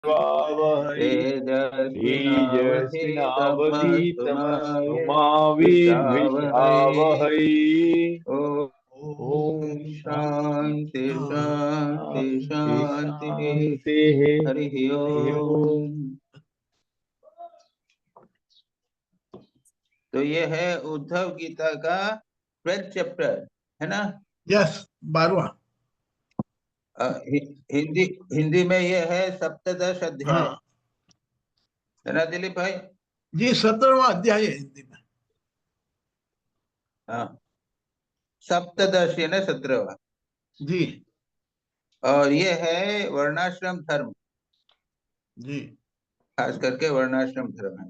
वावहै तेजस्विनावधीतमस्तु मा तेजस्विनावधीतमस्तु विद्विषावहै। विद्विषावहै। ओम ओम शांति शांति शांति शांति। शांति। हरि हरि ओम। ओम। तो ये है उद्धव गीता का 12th चैप्टर, है ना। यस, 12वां। हिंदी हिंदी में ये है सप्तदश अध्याय, हाँ है ना दिलीप भाई। जी, 17वां अध्याय है हिंदी में। हाँ, सप्तदश है ना, 17वां। जी और ये है वर्णाश्रम धर्म, जी खास करके वर्णाश्रम धर्म है।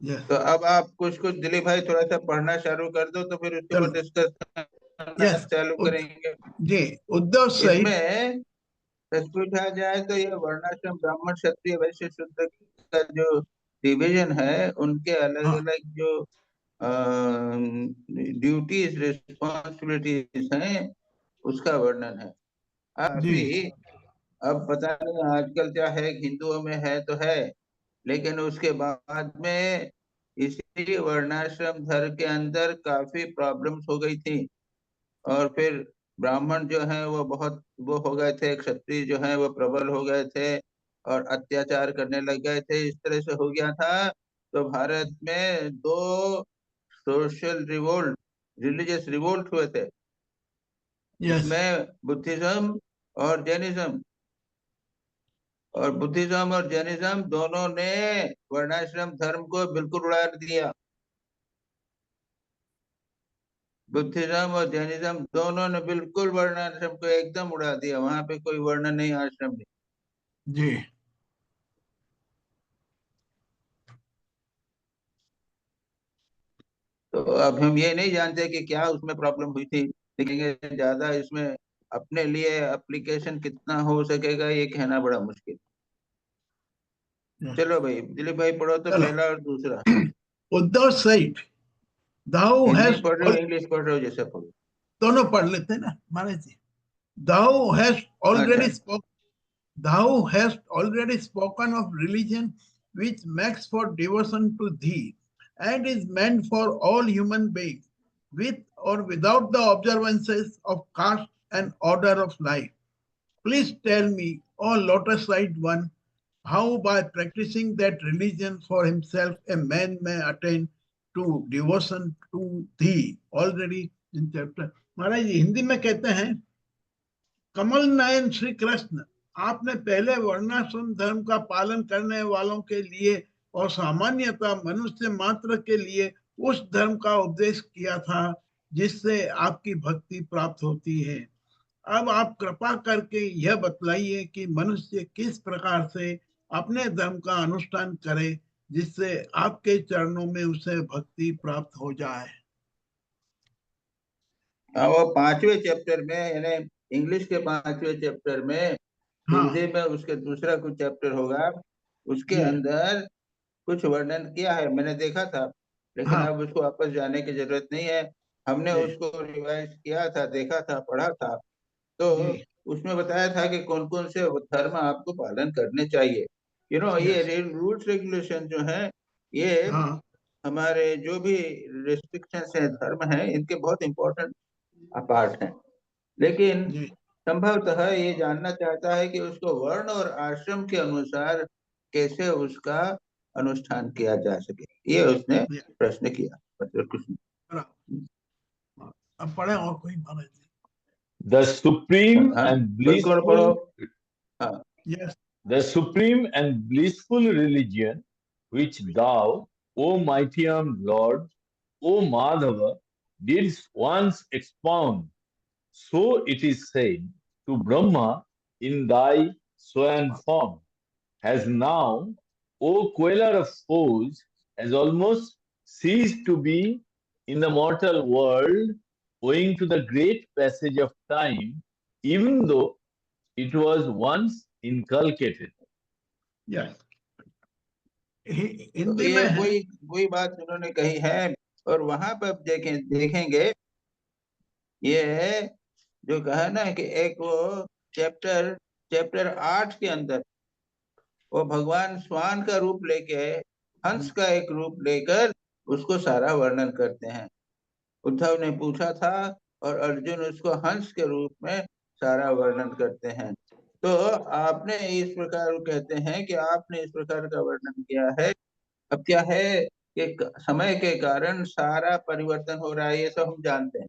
यस। तो अब आप कुछ कुछ दिलीप भाई थोड़ा सा पढ़ना चालू कर दो, तो फिर उसके ऊपर चलो, डिस्कस करना यस। चालू करेंगे। जी, उद्धव सहित। इसमें सच पूछा जाए तो ये वर्णाश्रम ब्राह्मण क्षत्रिय वैश्य शूद्र का जो डिवीजन है, उनके अलग हाँ अलग जो ड्यूटीज रिस्पॉन्सिबिलिटीज हैं, उसका वर्णन है। जी अभी अब पता नहीं आजकल क्या है, हिंदुओं में है तो है, लेकिन उसके बाद में इसी वर्णाश्रम धर्म के अंदर काफी प्रॉब्लम्स हो गई थी। और फिर ब्राह्मण जो है वो बहुत वो हो गए थे, क्षत्रिय जो है वो प्रबल हो गए थे और अत्याचार करने लग गए थे, इस तरह से हो गया था। तो भारत में दो सोशल रिवोल्ट, रिलीजियस रिवोल्ट हुए थे। यस। इसमें बुद्धिज्म और जैनिज्म, और बुद्धिज्म और जैनिज्म दोनों ने वर्णाश्रम धर्म को बिल्कुल उड़ा दिया। बुद्धिज्म और जैनिज्म दोनों ने बिल्कुल वर्णाश्रम को एकदम उड़ा दिया, वहां पे कोई वर्ण नहीं, आश्रम नहीं। जी तो अब हम ये नहीं जानते कि क्या उसमें प्रॉब्लम हुई थी, लेकिन ये ज्यादा इसमें अपने लिए एप्लीकेशन कितना हो सकेगा ये कहना बड़ा मुश्किल। यस। चलो भाई दिलीप भाई पढ़ो तो चलो, पहला और दूसरा। उद्धव सहित। दाऊ हिंदी हैज, पढ़ रहे हो इंग्लिश पढ़ रहे हो, जैसे पढ़ो। दोनों पढ़ लेते हैं ना महाराज जी। दाऊ हैज अच्छा। Already spoke Thou hast already spoken of religion which makes for devotion to thee and is meant for all human beings, with or without the observances of caste and order of life. Please tell me, O lotus-eyed one, how by practicing that religion for himself a man may attain to devotion to thee. Already in chapter. महाराज जी हिंदी में कहते हैं, कमल नयन श्री कृष्ण, आपने पहले वर्णाश्रम धर्म का पालन करने वालों के लिए और सामान्यतः मनुष्य मात्र के लिए उस धर्म का उपदेश किया था जिससे आपकी भक्ति प्राप्त होती है। अब आप कृपा करके यह बतलाइए कि मनुष्य किस प्रकार से अपने धर्म का अनुष्ठान करे जिससे आपके चरणों में उसे भक्ति प्राप्त हो जाए। हाँ, वो 5वें चैप्टर में, यानी इंग्लिश के 5वें चैप्टर में, हाँ हिंदी में उसके दूसरा कुछ चैप्टर होगा, उसके जी अंदर कुछ वर्णन किया है, मैंने देखा था। लेकिन हाँ अब उसको वापस जाने की जरूरत नहीं है, हमने जी उसको रिवाइज किया था, देखा था, पढ़ा था। तो जी उसमें बताया था कि कौन कौन से धर्म आपको पालन करने चाहिए। यस ये रूल्स रेगुलेशन जो है, ये हाँ हमारे जो भी रिस्ट्रिक्शंस है धर्म है, इनके बहुत इंपॉर्टेंट पार्ट हैं। लेकिन जी संभवतः ये जानना चाहता है कि उसको वर्ण और आश्रम के अनुसार कैसे उसका अनुष्ठान किया जा सके, ये उसने जी प्रश्न किया, मतलब कुछ नहीं। अब पढ़े और कोई महाराज जी। The supreme हाँ, and बिल्कुल पढ़ो। blissful, हाँ, yes the supreme and blissful religion which thou, O mighty armed Lord, O Madhava, didst once expound, so it is said to Brahma in thy swan form, has now, O queller of foes, has almost ceased to be in the mortal world owing to the great passage of time, even though it was once inculcated. Yes. तो हिंदी में ये है। वही वही बात उन्होंने कही है। और वहां पर देखेंगे, ये है जो कहा ना कि एक वो चैप्टर चैप्टर 8 के अंदर वो भगवान स्वान का रूप लेके, हंस का एक रूप लेकर उसको सारा वर्णन करते हैं। उद्धव ने पूछा था और अर्जुन उसको हंस के रूप में सारा वर्णन करते हैं। तो आपने इस प्रकार कहते हैं कि आपने इस प्रकार का वर्णन किया है। अब क्या है कि समय के कारण सारा परिवर्तन हो रहा है, ये सब हम जानते हैं।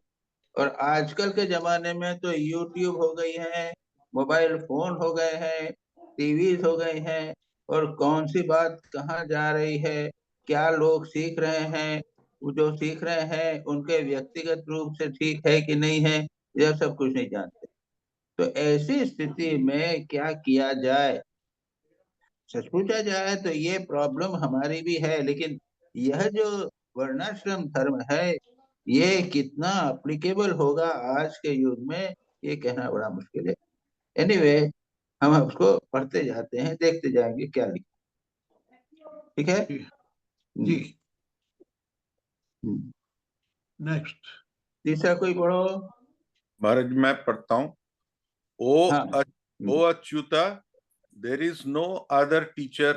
और आजकल के जमाने में तो यूट्यूब हो गई है, मोबाइल फोन हो गए हैं, टीवी हो गए हैं, और कौन सी बात कहाँ जा रही है, क्या लोग सीख रहे हैं, वो जो सीख रहे हैं उनके व्यक्तिगत रूप से ठीक है कि नहीं है, यह सब कुछ नहीं जानते। तो ऐसी स्थिति में क्या किया जाए? सच पूछा जाए तो ये प्रॉब्लम हमारी भी है, लेकिन यह जो वर्णाश्रम धर्म है, ये कितना अप्लीकेबल होगा आज के युग में, ये कहना बड़ा मुश्किल है। एनीवे, हम उसको पढ़ते जाते हैं, देखते जाएंगे क्या लिखा। ठीक है। जी जी। हम्म। नेक्स्ट। तीसरा कोई पढ़ो। महाराज जी मैं पढ़ता हूँ। ओ हाँ। ओ Achyuta, there is no other teacher,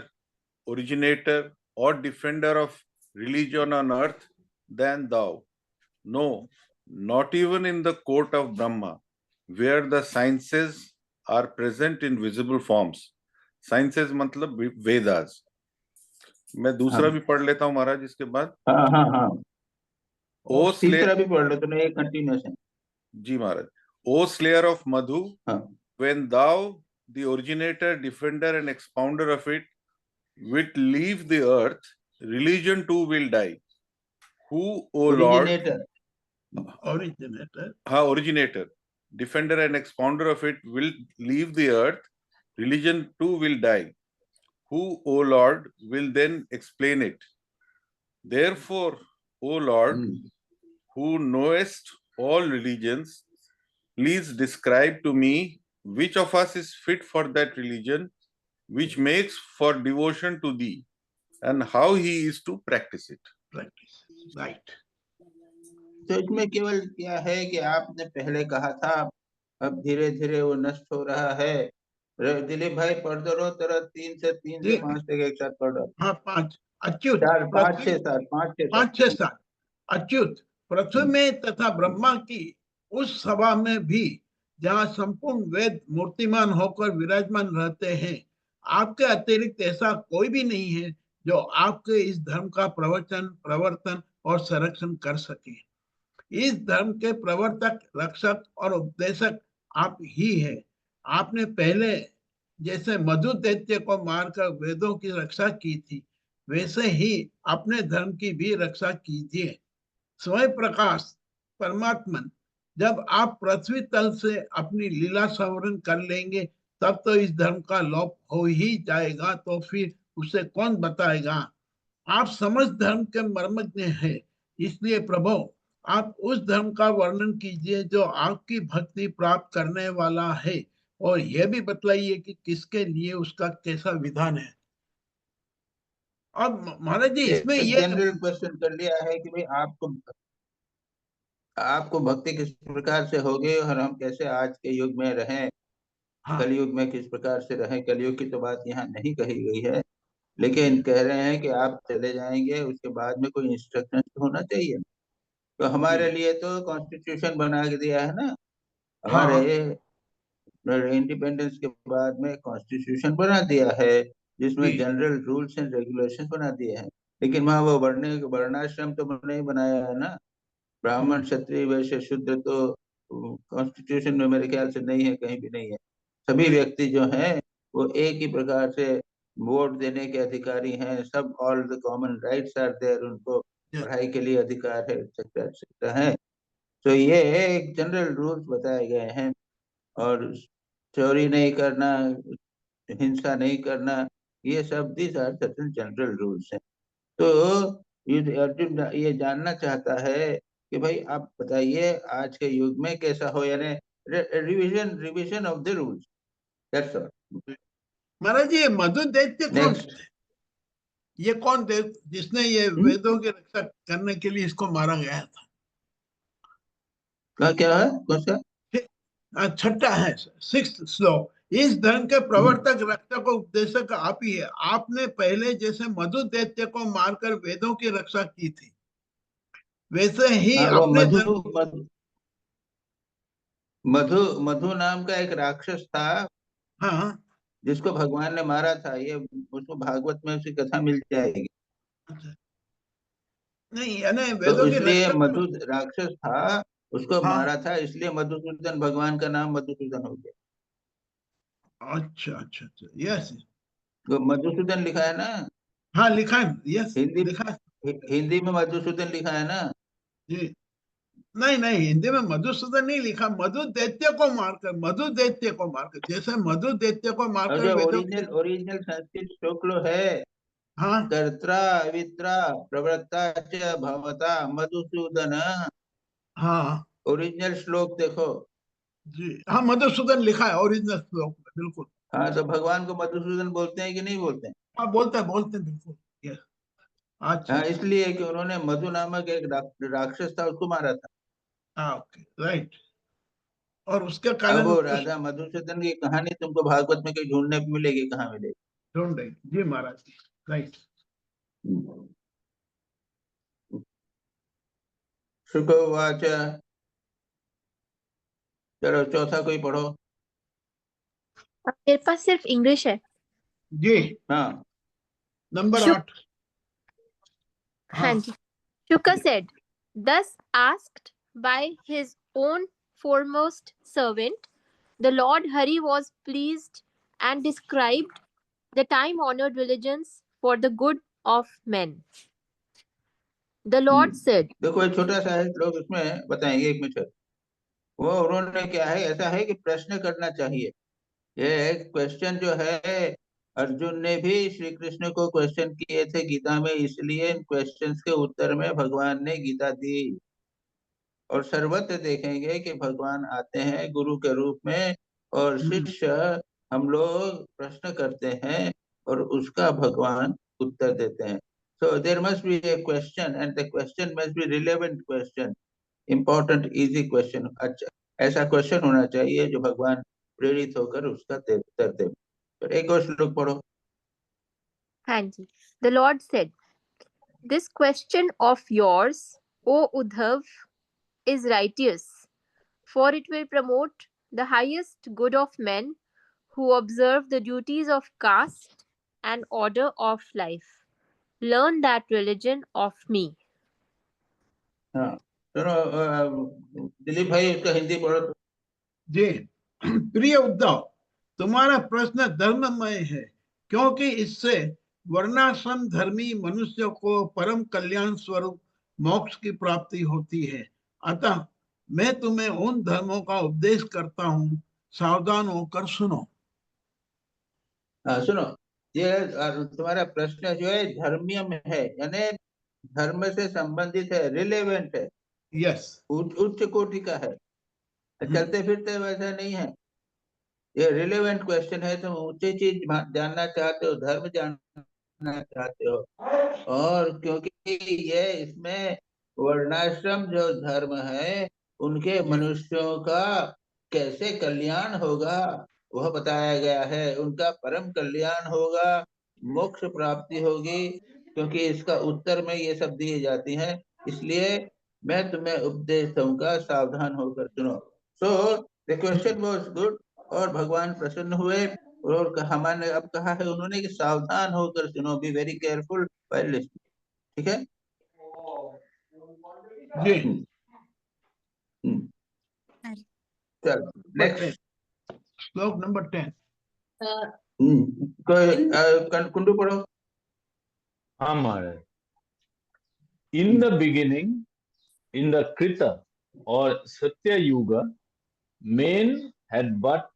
originator or defender of religion on earth than thou. No, not even in the court of Brahma, where the sciences are present in visible forms. Sciences मतलब वेदास। मैं दूसरा भी पढ़ लेता हूँ महाराज इसके बाद। हाँ हाँ हाँ, ओ तीसरा भी पढ़ लो, तुमने एक कंटिन्यूएशन। जी महाराज। O slayer of Madhu, हाँ। when thou, the originator, defender and expounder of it, wilt leave the earth, religion too will die. Who, O Lord, originator, originator, defender and expounder of it, will leave the earth, religion too will die. Who, O Lord, will then explain it? Therefore, O Lord, who knowest all religions, please describe to me which of us is fit for that religion, which makes for devotion to thee, and how he is to practice it. practice. Right. तो इसमें केवल क्या है कि आपने पहले कहा था, अब धीरे धीरे वो नष्ट हो रहा है। दिलीप भाई पढ़ दो, रो तरह 3 से 5 तक एक साथ पढ़ रहा। हाँ 5। अच्युत 4 5 6 7 5 6 7। अच्युत, पृथ्वी में तथा ब्रह्मा की उस सभा में भी जहाँ संपूर्ण वेद मूर्तिमान होकर विराजमान रहते हैं, आपके अतिरिक्त ऐसा कोई भी नहीं है जो आपके इस धर्म का प्रवचन, प्रवर्तन और संरक्षण कर सके। इस धर्म के प्रवर्तक, रक्षक और उपदेशक आप ही है। आपने पहले जैसे मधु दैत्य को मारकर वेदों की रक्षा की थी, वैसे ही अपने धर्म की भी रक्षा कीजिए। स्वयं प्रकाश परमात्मन, जब आप पृथ्वी तल से अपनी लीला संवरण कर लेंगे, तब तो इस धर्म का लोप हो ही जाएगा, तो फिर उसे कौन बताएगा। आप समस्त धर्म के मर्मज्ञ हैं, इसलिए प्रभु आप उस धर्म का वर्णन कीजिए जो आपकी भक्ति प्राप्त करने वाला है, और यह भी बतलाइए कि किसके लिए उसका कैसा विधान है। अब महाराज जी इसमें ये जनरल क्वेश्चन कर लिया है कि भाई आपको भक्ति किस प्रकार से होगी और हम कैसे आज के युग में रहें। हाँ। कलयुग में किस प्रकार से रहें, कलयुग की तो बात यहाँ नहीं कही गई है, लेकिन कह रहे हैं कि आप चले जाएंगे, उसके बाद में कोई इंस्ट्रक्शन होना चाहिए। तो हमारे लिए तो कॉन्स्टिट्यूशन बना के दिया है ना, हमारे इंडिपेंडेंस के बाद में कॉन्स्टिट्यूशन बना दिया है, जिसमें जनरल रूल्स एंड रेगुलेशन बना दिए हैं। लेकिन वहाँ वो वर्णाश्रम तो नहीं बनाया है ना। ब्राह्मण, क्षत्रिय, वैश्य, शूद्र तो कॉन्स्टिट्यूशन में मेरे ख्याल से नहीं है, कहीं भी नहीं है। सभी व्यक्ति जो हैं वो एक ही प्रकार से वोट देने के अधिकारी हैं। सब all the common rights are there, उनको पढ़ाई के लिए अधिकार है, एक्सेट्रा एक्सेट्रा है। तो ये एक जनरल रूल्स बताए गए हैं। और चोरी नहीं करना, हिंसा नहीं करना, ये सब these are certain general rules हैं। तो ये अर्जुन ये जानना चाहता है कि भाई आप बताइए आज के युग में कैसा हो, यानी revision revision of the rules, that's all. महाराज जी ये मधु दैत्य कौन थे? ये कौन थे जिसने ये वेदों की रक्षा करने के लिए इसको मारा गया था? क्या क्या है, कौन सा? छठा है 6th श्लोक, इस धर्म के प्रवर्तक, रक्षक और उपदेशक आप ही है। आपने पहले जैसे मधु दैत्य को मारकर वेदों की रक्षा की थी, वैसे ही हाँ, वो अपने मधु धर्म की। मधु मधु मधु नाम का एक राक्षस था हाँ, जिसको भगवान ने मारा था। ये उसको भागवत में उसकी कथा मिल जाएगी। नहीं, यानी तो वेदों की इसलिए रक्षा मधु करना। राक्षस था, उसको हाँ, मारा था, इसलिए मधुसूदन भगवान का नाम मधुसूदन हो गया। अच्छा अच्छा अच्छा, यस। वो मधुसूदन लिखा है ना हाँ, लिखा है, यस, हिंदी लिखा है हिंदी में मधुसूदन लिखा है ना। जी। नहीं नहीं, हिंदी में मधुसूदन नहीं लिखा, मधु दैत्य को मारकर, मधु दैत्य को मारकर, जैसे मधु दैत्य को और मारकर जो वेदों की। ओरिजिनल ओरिजिनल संस्कृत श्लोक है, हाँ कर्त्रा वित्रा प्रवृत्ता च भवता मधुसूदन। हाँ ओरिजिनल श्लोक देखो। जी, हाँ, मधुसूदन लिखा है ओरिजिनल श्लोक में, बिल्कुल। हाँ, तो भगवान को मधुसूदन बोलते हैं कि नहीं बोलते हैं? हाँ, बोलते हैं बिल्कुल। यस, अच्छा हाँ, अच्छा। इसलिए कि उन्होंने मधु नामक एक राक्षस था, उसको मारा था। हाँ, ओके, राइट। और उसके अब कारण वो उसको राधा मधुसूदन की कहानी तुमको भागवत में कहीं ढूंढने को मिलेगी? कहाँ मिलेगी? ढूंढ रही जी महाराज जी, राइट। शुकोवाच। चलो चौथा कोई पढ़ो। मेरे पास सिर्फ इंग्लिश है। जी, हाँ। Number Shuk- 8। हाँ हाँ, जी। Shuka said, thus asked by his own foremost servant, the Lord Hari was pleased and described the time-honored religions for the good of men. The Lord said, देखो, एक छोटा सा है श्लोक, इसमें बताएंगे, एक मिनट। वो उन्होंने क्या है, ऐसा है कि प्रश्न करना चाहिए। ये क्वेश्चन जो है, अर्जुन ने भी श्री कृष्ण को क्वेश्चन किए थे गीता में, इसलिए इन क्वेश्चंस के उत्तर में भगवान ने गीता दी। और सर्वत्र देखेंगे कि भगवान आते हैं गुरु के रूप में, और शिष्य हम लोग प्रश्न करते हैं और उसका भगवान उत्तर देते हैं। So there must be a question, and the question must be relevant question, important easy question. अच्छा, ऐसा क्वेश्चन होना चाहिए जो भगवान प्रेरित होकर उसका उत्तर दे। तो एक और श्लोक पढ़ो। Hanji. The Lord said, this question of yours, O Uddhav, is righteous, for it will promote the highest good of men who observe the duties of caste and order of life. Learn that religion of me. हाँ, सुनो, दिलीप भाई उसका हिंदी पढ़ो तो। जी। प्रिय उद्धव, तुम्हारा प्रश्न धर्ममय है, क्योंकि इससे वर्णाश्रम धर्मी मनुष्य को परम कल्याण स्वरूप मोक्ष की प्राप्ति होती है। अतः मैं तुम्हें उन धर्मों का उपदेश करता हूँ, सावधान होकर सुनो। हाँ, सुनो। ये तुम्हारा प्रश्न जो है धर्मीय में है, यानी धर्म से संबंधित है, रिलेवेंट है, यस। उच्च कोटि का है। चलते फिरते वैसा नहीं है। ये रिलेवेंट क्वेश्चन है। तुम ऊंची चीज जानना चाहते हो, धर्म जानना चाहते हो, और क्योंकि ये इसमें वर्णाश्रम जो धर्म है, उनके मनुष्यों का कैसे कल्याण होगा वह बताया गया है। उनका परम कल्याण होगा, मोक्ष प्राप्ति होगी, क्योंकि इसका उत्तर में ये सब दिए जाती हैं। इसलिए मैं तुम्हें उपदेश दूंगा, सावधान होकर सुनो। So the question was good, और भगवान प्रसन्न हुए, और हमारे अब कहा है उन्होंने कि सावधान होकर सुनो, be very careful while listening. ठीक है जी। चलो नेक्स्ट। श्लोक नंबर 10। कोई कुंडू पढ़ो। हाँ महाराज। In the beginning, in the Krita or Satya Yuga, men had but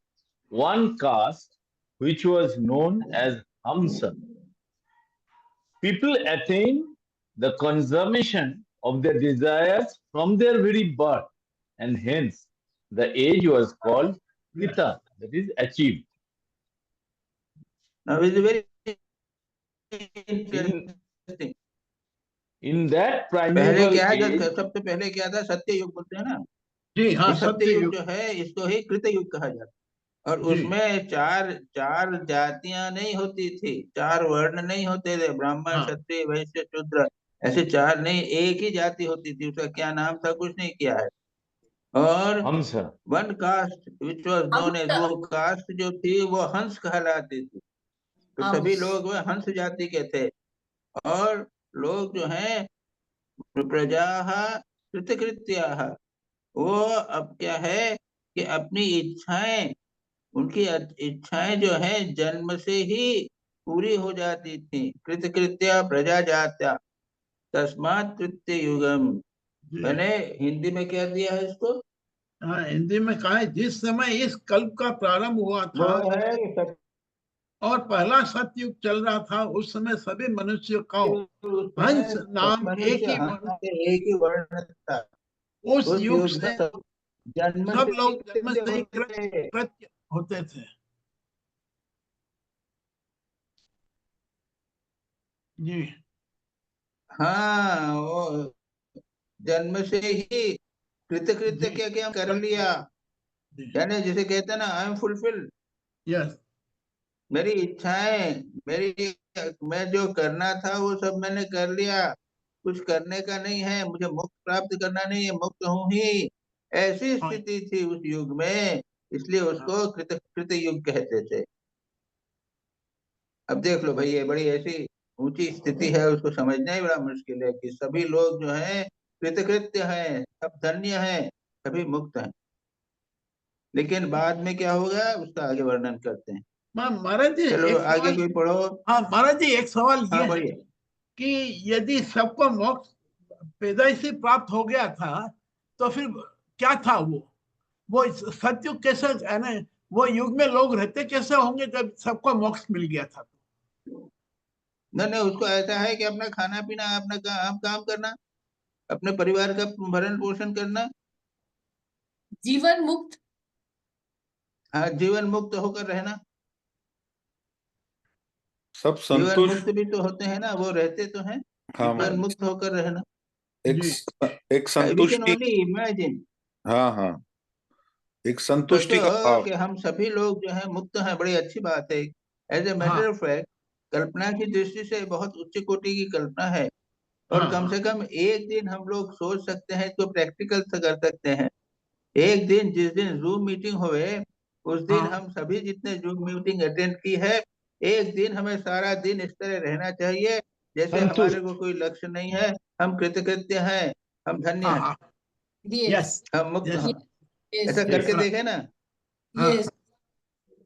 one caste, which was known as Hamsa. People attained the consummation of their desires from their very birth, and hence the age was called Krita, that is achieved. Now is very In, interesting. in that पहले primeval क्या है, age, सबसे पहले क्या था, सत्य युग बोलते हैं ना। जी हाँ, ये सत्य सत्य युग युग। जो है, इसको ही कृत युग कहा जाता है। और जी। उसमें चार चार जातियां नहीं होती थी, चार वर्ण नहीं होते थे, ब्राह्मण हाँ। क्षत्रिय वैश्य शूद्र, ऐसे चार नहीं, एक ही जाति होती थी। उसका क्या नाम था, कुछ नहीं किया है। और Hamsa. One caste which was known as, वो कास्ट जो थी वो हंस कहलाती थी। तो सभी लोग वो हंस जाति के थे। और लोग जो हैं प्रजा कृतकृत्याः, वो अब क्या है कि अपनी इच्छाएं, उनकी इच्छाएं जो है जन्म से ही पूरी हो जाती थी। कृतकृत्या प्रजा जात्या तस्मात् कृत्य युगम। जी। मैंने हिंदी में क्या दिया है इसको, हाँ, हिंदी में कहा है, जिस समय इस कल्प का प्रारंभ हुआ वो था है और पहला सतयुग चल रहा था, उस समय सभी मनुष्यों का उस हंस समय नाम एक मनुष्य ही वर्ण, हाँ के एक ही वर्ण था। उस उस युग युग में से सब जन्म सब से ही लोग जन्म कृत्य से ही होते थे। कृत्य होते थे। जी। हाँ, वो जन्म से ही कृतकृत्य जी। क्या क्या कर लिया, यानी जिसे कहते हैं ना, आई एम फुलफिल्ड। यस। मेरी इच्छाएं, मेरी, मैं जो करना था वो सब मैंने कर लिया। कुछ करने का नहीं है, मुझे मुक्त प्राप्त करना नहीं है, मुक्त हूं ही। ऐसी स्थिति थी उस युग में, इसलिए उसको कृत युग कहते थे। अब देख लो भाई, ये बड़ी ऐसी ऊंची स्थिति है, उसको समझना ही बड़ा मुश्किल है कि सभी लोग जो हैं कृतकृत्य हैं, सब धन्य हैं, सभी मुक्त हैं। लेकिन बाद में क्या होगा उसका आगे वर्णन करते हैं। महाराज जी चलो एक आगे सवाल, कोई पढ़ो। हाँ महाराज जी एक सवाल ये हाँ है बढ़िया। कि यदि सबको मोक्ष पैदाइशी प्राप्त हो गया था, तो फिर क्या था वो सतयुग कैसे, यानी वो युग में लोग रहते कैसे होंगे जब सबको मोक्ष मिल गया था? नहीं नहीं, उसको ऐसा है कि अपना खाना पीना, अपना काम करना, अपने परिवार का भरण पोषण करना। जीवन मुक्त। हाँ, जीवन मुक्त होकर रहना। सब जीवन संतुष्ट। मुक्त भी तो होते हैं ना, वो रहते तो हैं। हाँ जीवन महाराज, मुक्त होकर रहना। एक जी। एक वी कैन संतुष्टि। Only imagine. हाँ हाँ, एक संतुष्टि का सोचो भाव। कि हम सभी लोग जो है मुक्त हैं, बड़ी अच्छी बात है। एज ए हाँ मैटर ऑफ फैक्ट, कल्पना की दृष्टि से बहुत उच्च कोटि की कल्पना है। और हाँ कम हाँ से कम एक दिन हम लोग सोच सकते हैं, तो प्रैक्टिकल से कर सकते हैं। एक दिन, जिस दिन जूम मीटिंग हुए, उस दिन हाँ। हम सभी जितने जूम मीटिंग अटेंड की है, एक दिन हमें सारा दिन इस तरह रहना चाहिए जैसे हमारे संतुष्ट। को कोई लक्ष्य नहीं है, हम कृतकृत्य हैं, हम धन्य हाँ हैं, हाँ। यस। यस। हम मुक्त यस। हैं। यस। ऐसा यस। करके देखे ना। हाँ, यस।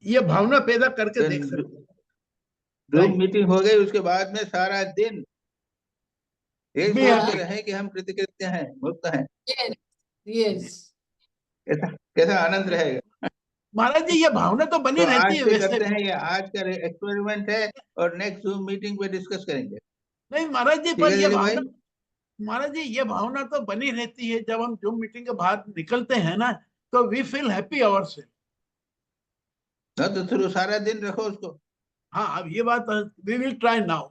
ये भावना पैदा करके देख तो सकते। Zoom right. मीटिंग हो गई, उसके बाद में सारा दिन यही बी सोचते हैप्पी। रहे कि हम कृतकृत्य हैं, मुक्त हैं। यस। यस। कैसा कैसा आनंद रहेगा। महाराज जी ये भावना तो बनी तो रहती आज है से वैसे करते भी। हैं, ये आज का एक्सपेरिमेंट है, और नेक्स्ट जूम मीटिंग पे डिस्कस करेंगे। नहीं महाराज जी, ठीक पर है ये दिलीप भाई। भावना, महाराज जी ये भावना तो बनी रहती है जब हम जूम मीटिंग के बाद निकलते हैं ना, तो वी फील हैप्पी अवर से। हाँ, तो फिर सारा दिन रखो उसको। हाँ, अब ये बात we will try now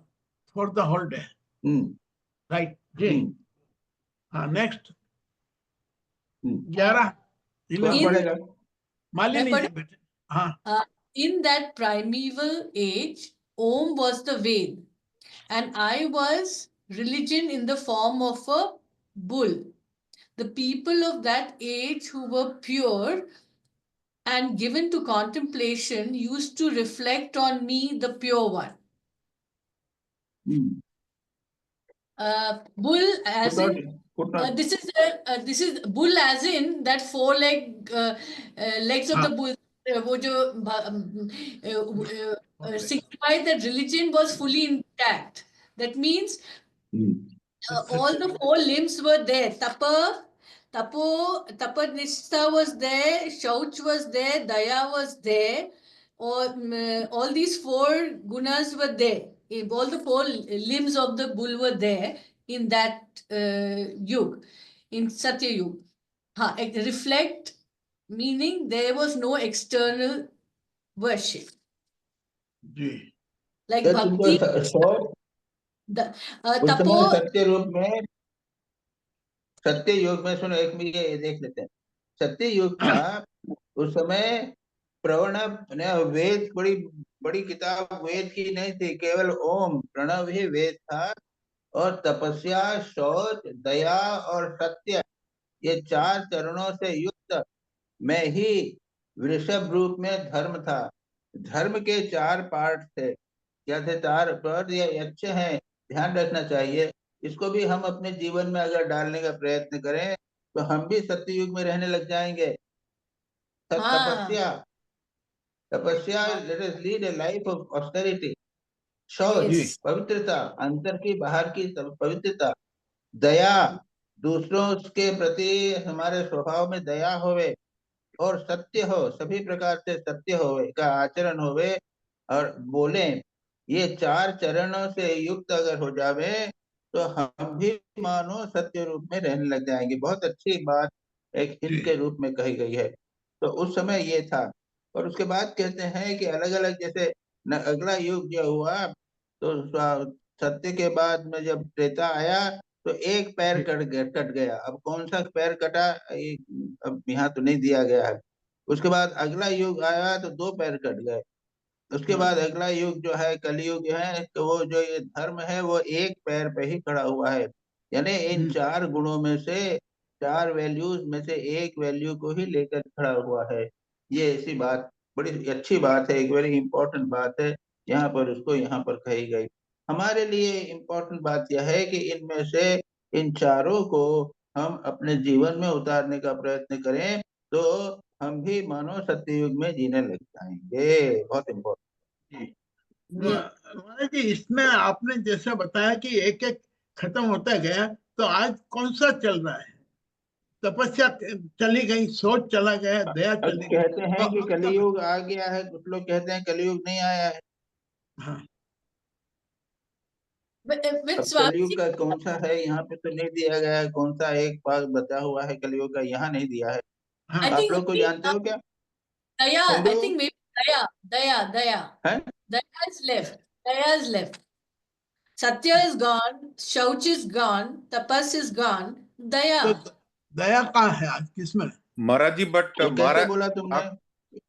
for the whole day. Hmm. Right जी। हम्म। हाँ, नेक्स्ट हम्म। 11, कौन 11। In पढ़ेगा? मालिनी जी मैं बेटे। हाँ in that primeval age, Om was the Ved, and I was religion in the form of a bull. The people of that age who were pure and given to contemplation used to reflect on me, the pure one. Hmm. Bull as footnote, in footnote. this is bull as in that four legs of the हाँ। bull. वो जो Okay. signified that religion was fully intact. That means all the four limbs were there. Tapanishta was there, Shauch was there, Daya was there, or all these four gunas were there. All the four limbs of the bull were there in that yug, in Satya Yug. Reflect, meaning there was no external worship. Ji. Like तो तुमको bhakti, शौच उस समय tapo, सत्य रूप में, सत्य युग में, सुनो एक मिनट ये देख लेते हैं। सत्य युग था उस समय, प्रणव वेद बड़ी बड़ी किताब वेद की नहीं थी, केवल ओम प्रणव ही वेद था। और तपस्या, शौच, दया और सत्य, ये 4 चरणों से युक्त मैं ही वृषभ रूप में धर्म था। धर्म के 4 पार्ट थे। क्या थे 4 पार्ट? ये अच्छे हैं, ध्यान रखना चाहिए। इसको भी हम अपने जीवन में अगर डालने का प्रयत्न करें तो हम भी सत्ययुग में रहने लग जाएंगे। हाँ तपस्या, तपस्या, हाँ let us lead A life of austerity. शौच, जी yes पवित्रता, अंदर की बाहर की पवित्रता। दया, दूसरों के प्रति हमारे स्वभाव में दया होवे। और सत्य हो, सभी प्रकार से सत्य होवे का आचरण होवे और बोले। ये 4 चरणों से युक्त अगर हो जावे तो हम भी मानो सत्य रूप में रहने लग जाएंगे। बहुत अच्छी बात एक हिंट के जी रूप में कही गई है। तो उस समय ये था। और उसके बाद कहते हैं कि अलग अलग जैसे अगला युग जो हुआ तो सत्य के बाद में जब त्रेता आया तो एक पैर कट गया। अब कौन सा पैर कटा, अब यहाँ तो नहीं दिया गया है। उसके बाद अगला युग आया तो 2 पैर कट गए। उसके बाद अगला युग जो है कलयुग है, तो वो जो ये धर्म है वो एक पैर पे ही खड़ा हुआ है। यानी इन 4 गुणों में से, 4 वैल्यूज में से एक वैल्यू को ही लेकर खड़ा हुआ है। ये ऐसी बात, बड़ी अच्छी बात है, एक वेरी इंपॉर्टेंट बात है। यहाँ पर उसको यहाँ पर कही गई। हमारे लिए इम्पोर्टेंट बात यह है कि इनमें से इन चारों को हम अपने जीवन में उतारने का प्रयत्न करें तो हम भी मानो सत्ययुग में जीने लग जाएंगे। बहुत इम्पोर्टेंट। yes महाराज जी, इसमें आपने जैसा बताया कि एक एक खत्म होता गया, तो आज कौन सा चल रहा है? तपस्या चली गई, सोच चला गया, दया अब चली गई, कहते तो हैं कि अब क्या कलयुग आ गया है, कुछ लोग कहते हैं कलयुग नहीं आया है। हाँ with अब Swami कलयुग ji, का कौन सा है यहाँ पे तो नहीं दिया गया है, कौन सा एक भाग बचा हुआ है कलयुग का, यहाँ नहीं दिया है। I हाँ आप think लोग को maybe जानते हो क्या? Daya, Hindu I think maybe Daya है? is left. Daya is left. Satya is gone, Shauch is gone, Tapas is gone, तो Daya. दया कहाँ है आज किसमें? Maharaji, but वो कैसे बोला तुमने?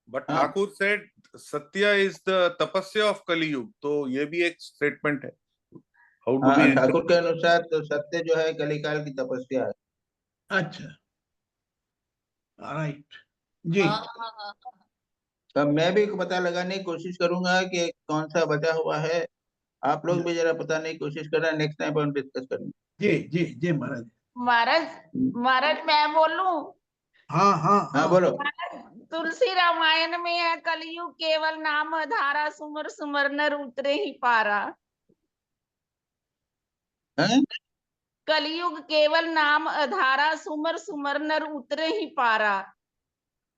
but हाँ Thakur said Satya is the tapasya of Kali Yuga. तो ये भी एक statement है. How do we हाँ, interpret? ठाकुर के अनुसार तो सत्य जो है कलिकाल की तपस्या है। अच्छा, राइट जी। अब मैं भी पता लगाने की कोशिश करूंगा कि कौन सा बचा हुआ है। आप लोग भी जरा पता नहीं कोशिश करना, नेक्स्ट टाइम हम डिस्कस करेंगे। जी जी जी महाराज। महाराज, महाराज मैं बोलूं? हाँ हाँ हाँ हाँ बोलो। तुलसी रामायण में है, कलयुग केवल नाम धारा, सुमर सुमर नर उतरे ही पारा। हैं? कलयुग केवल नाम अधारा, सुमर सुमर नर उतरे ही पारा।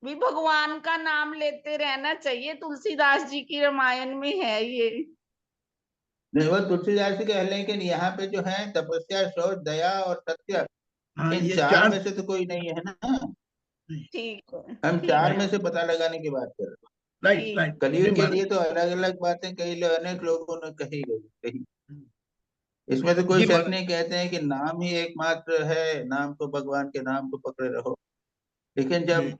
भी भगवान का नाम लेते रहना चाहिए, तुलसीदास जी की रामायण में है ये। नहीं, वो तुलसीदास जी के है, लेकिन यहाँ पे जो है तपस्या, शौच, दया और सत्य, हाँ, इन ये 4 चार। में से तो कोई नहीं है ना। ठीक है, हम ठीक 4 है, में से पता लगाने की बात कर रहे हैं। राइट ठीक। राइट जी कलयुग के लिए महाराज। तो अलग अलग बातें कई अनेक लोगों ने कही। इसमें तो कोई जी शक महाराज। नहीं, कहते हैं कि नाम ही एकमात्र है, नाम को, भगवान के नाम को पकड़े रहो। लेकिन जी जब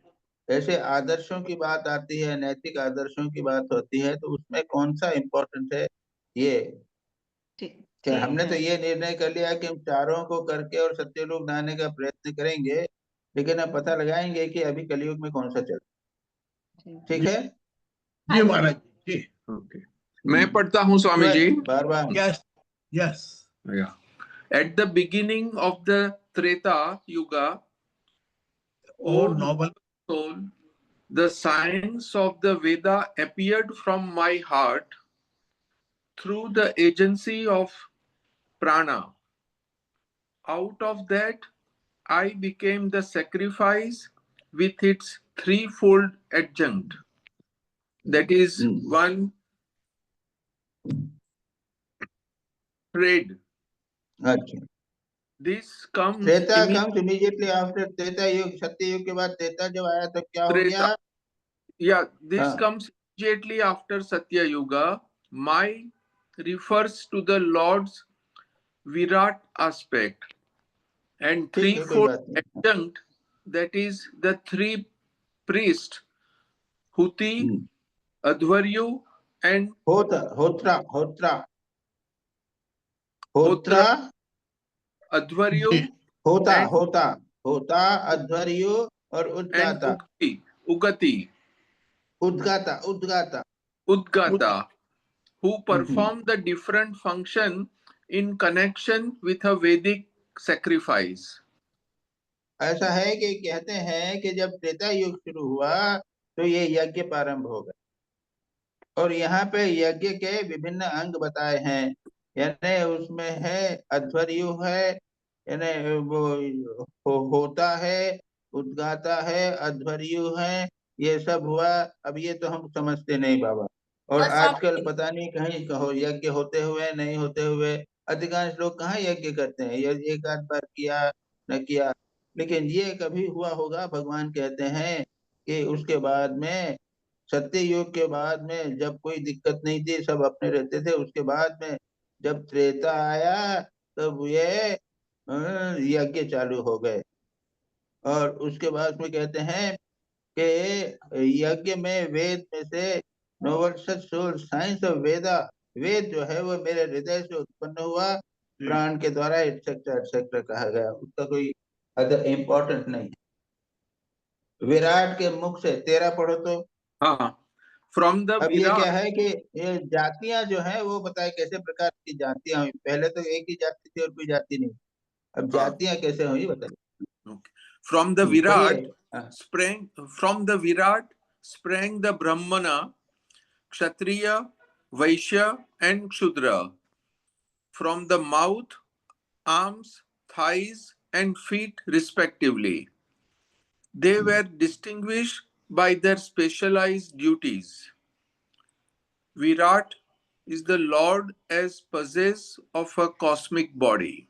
ऐसे आदर्शों की बात आती है, नैतिक आदर्शों की बात होती है, तो उसमें कौन सा इम्पोर्टेंट है ये। ठीक क्या ठीक हमने तो है। ये निर्णय कर लिया कि हम चारों को करके और सत्यलोक लाने का प्रयत्न करेंगे, लेकिन अब पता लगाएंगे कि अभी कलयुग में कौन सा चल। ठीक है। जी महाराज जी। Okay. मैं पढ़ता हूँ स्वामी जी. बार बार। Yes yes. Yeah. At the beginning of the Treta Yuga, O O noble. soul, the science of the Veda appeared from my heart through the agency of prana. Out of that, I became the sacrifice with its threefold adjunct. That is one, trade. अच्छा, This comes Treta comes immediately after Treta युग। सत्य युग के बाद त्रेता जब आया तो क्या हो गया? Yeah, this हाँ, comes immediately after Satya Yuga. My refers to the Lord's Virat aspect, and ठीक है, कोई threefold बात नहीं। adjunct, that is the three priests Huti, Adhvaryu, and होत्रा Hotra, Adhvaryu, and होता अध्वर्यु और उद्गाता Ugati, उद्गाता Udgata, who perform the different function in connection with a Vedic sacrifice. ऐसा है कि कहते हैं कि जब त्रेता युग शुरू हुआ तो ये यज्ञ प्रारंभ हो गए और यहाँ पे यज्ञ के विभिन्न अंग बताए हैं, यानी उसमें है अध्वर्यु है, यानी वो होता है, उद्गाता है, अध्वर्यु है, ये सब हुआ। अब ये तो हम समझते नहीं बाबा, और बस आजकल आप पता नहीं कहीं कहो यज्ञ होते हुए नहीं होते हुए, अधिकांश लोग कहाँ यज्ञ करते हैं, ये एक आध बार किया न किया, लेकिन ये कभी हुआ होगा। भगवान कहते हैं कि उसके बाद में सत्य युग के बाद में जब कोई दिक्कत नहीं थी, सब अपने रहते थे, उसके बाद में जब त्रेता आया तब ये यज्ञ चालू हो गए। और उसके बाद में कहते हैं कि यज्ञ में वेद में से नोबल सोल साइंस ऑफ वेदा, वेद जो है वो मेरे हृदय से उत्पन्न हुआ प्राण के द्वारा एटसेट्रा कहा गया, उसका कोई अदर इम्पोर्टेंट नहीं है। विराट के मुख से, 13 पढ़ो तो। हाँ, from the अब ये क्या Virat, है कि ये जातियां जो है वो बताए कैसे प्रकार की जातियां हुई, पहले तो एक ही जाति थी और कोई जाति नहीं, अब हाँ, जातियां कैसे हुई बताइए। okay. From the पढ़िए। Virat sprang the Brahmana, Kshatriya, Vaishya, and Shudra. From the mouth, arms, thighs, and feet, respectively. They were distinguished by their specialized duties. Virat is the Lord as possess of a cosmic body.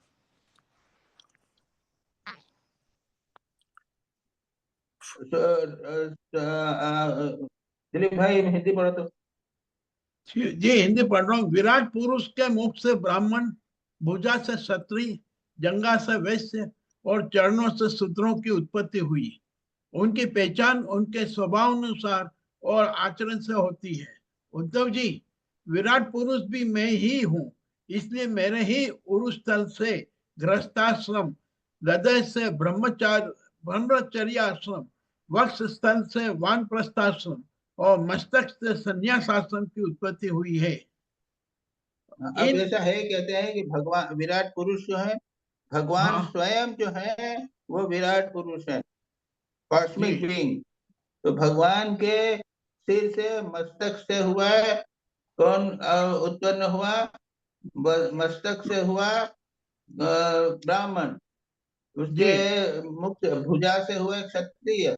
Dilip भाई हिंदी पढ़ो तो। जी हिंदी पढ़ रहा हूँ। विराट पुरुष के मुख से ब्राह्मण, भुजा से क्षत्रिय, जंगा से वैश्य और चरणों से शूद्रों की उत्पत्ति हुई। उनकी पहचान उनके स्वभाव अनुसार और आचरण से होती है। उद्धव जी, विराट पुरुष भी मैं ही हूँ, इसलिए मेरे ही उरुस स्थल से गृहस्थाश्रम, हृदय से ब्रह्मचर्य आश्रम, वक्ष स्थल से वानप्रस्थाश्रम और मस्तक से संन्यास आश्रम की उत्पत्ति हुई है। अब ऐसा है, कहते हैं कि भगवान विराट पुरुष जो है, भगवान हाँ स्वयं जो है वो विराट पुरुष है, कॉस्मिक जी बीइंग। तो भगवान के सिर से मस्तक से हुआ है, कौन उत्पन्न हुआ, मस्तक से हुआ ब्राह्मण, उसके जी मुख से भुजा से हुए क्षत्रिय,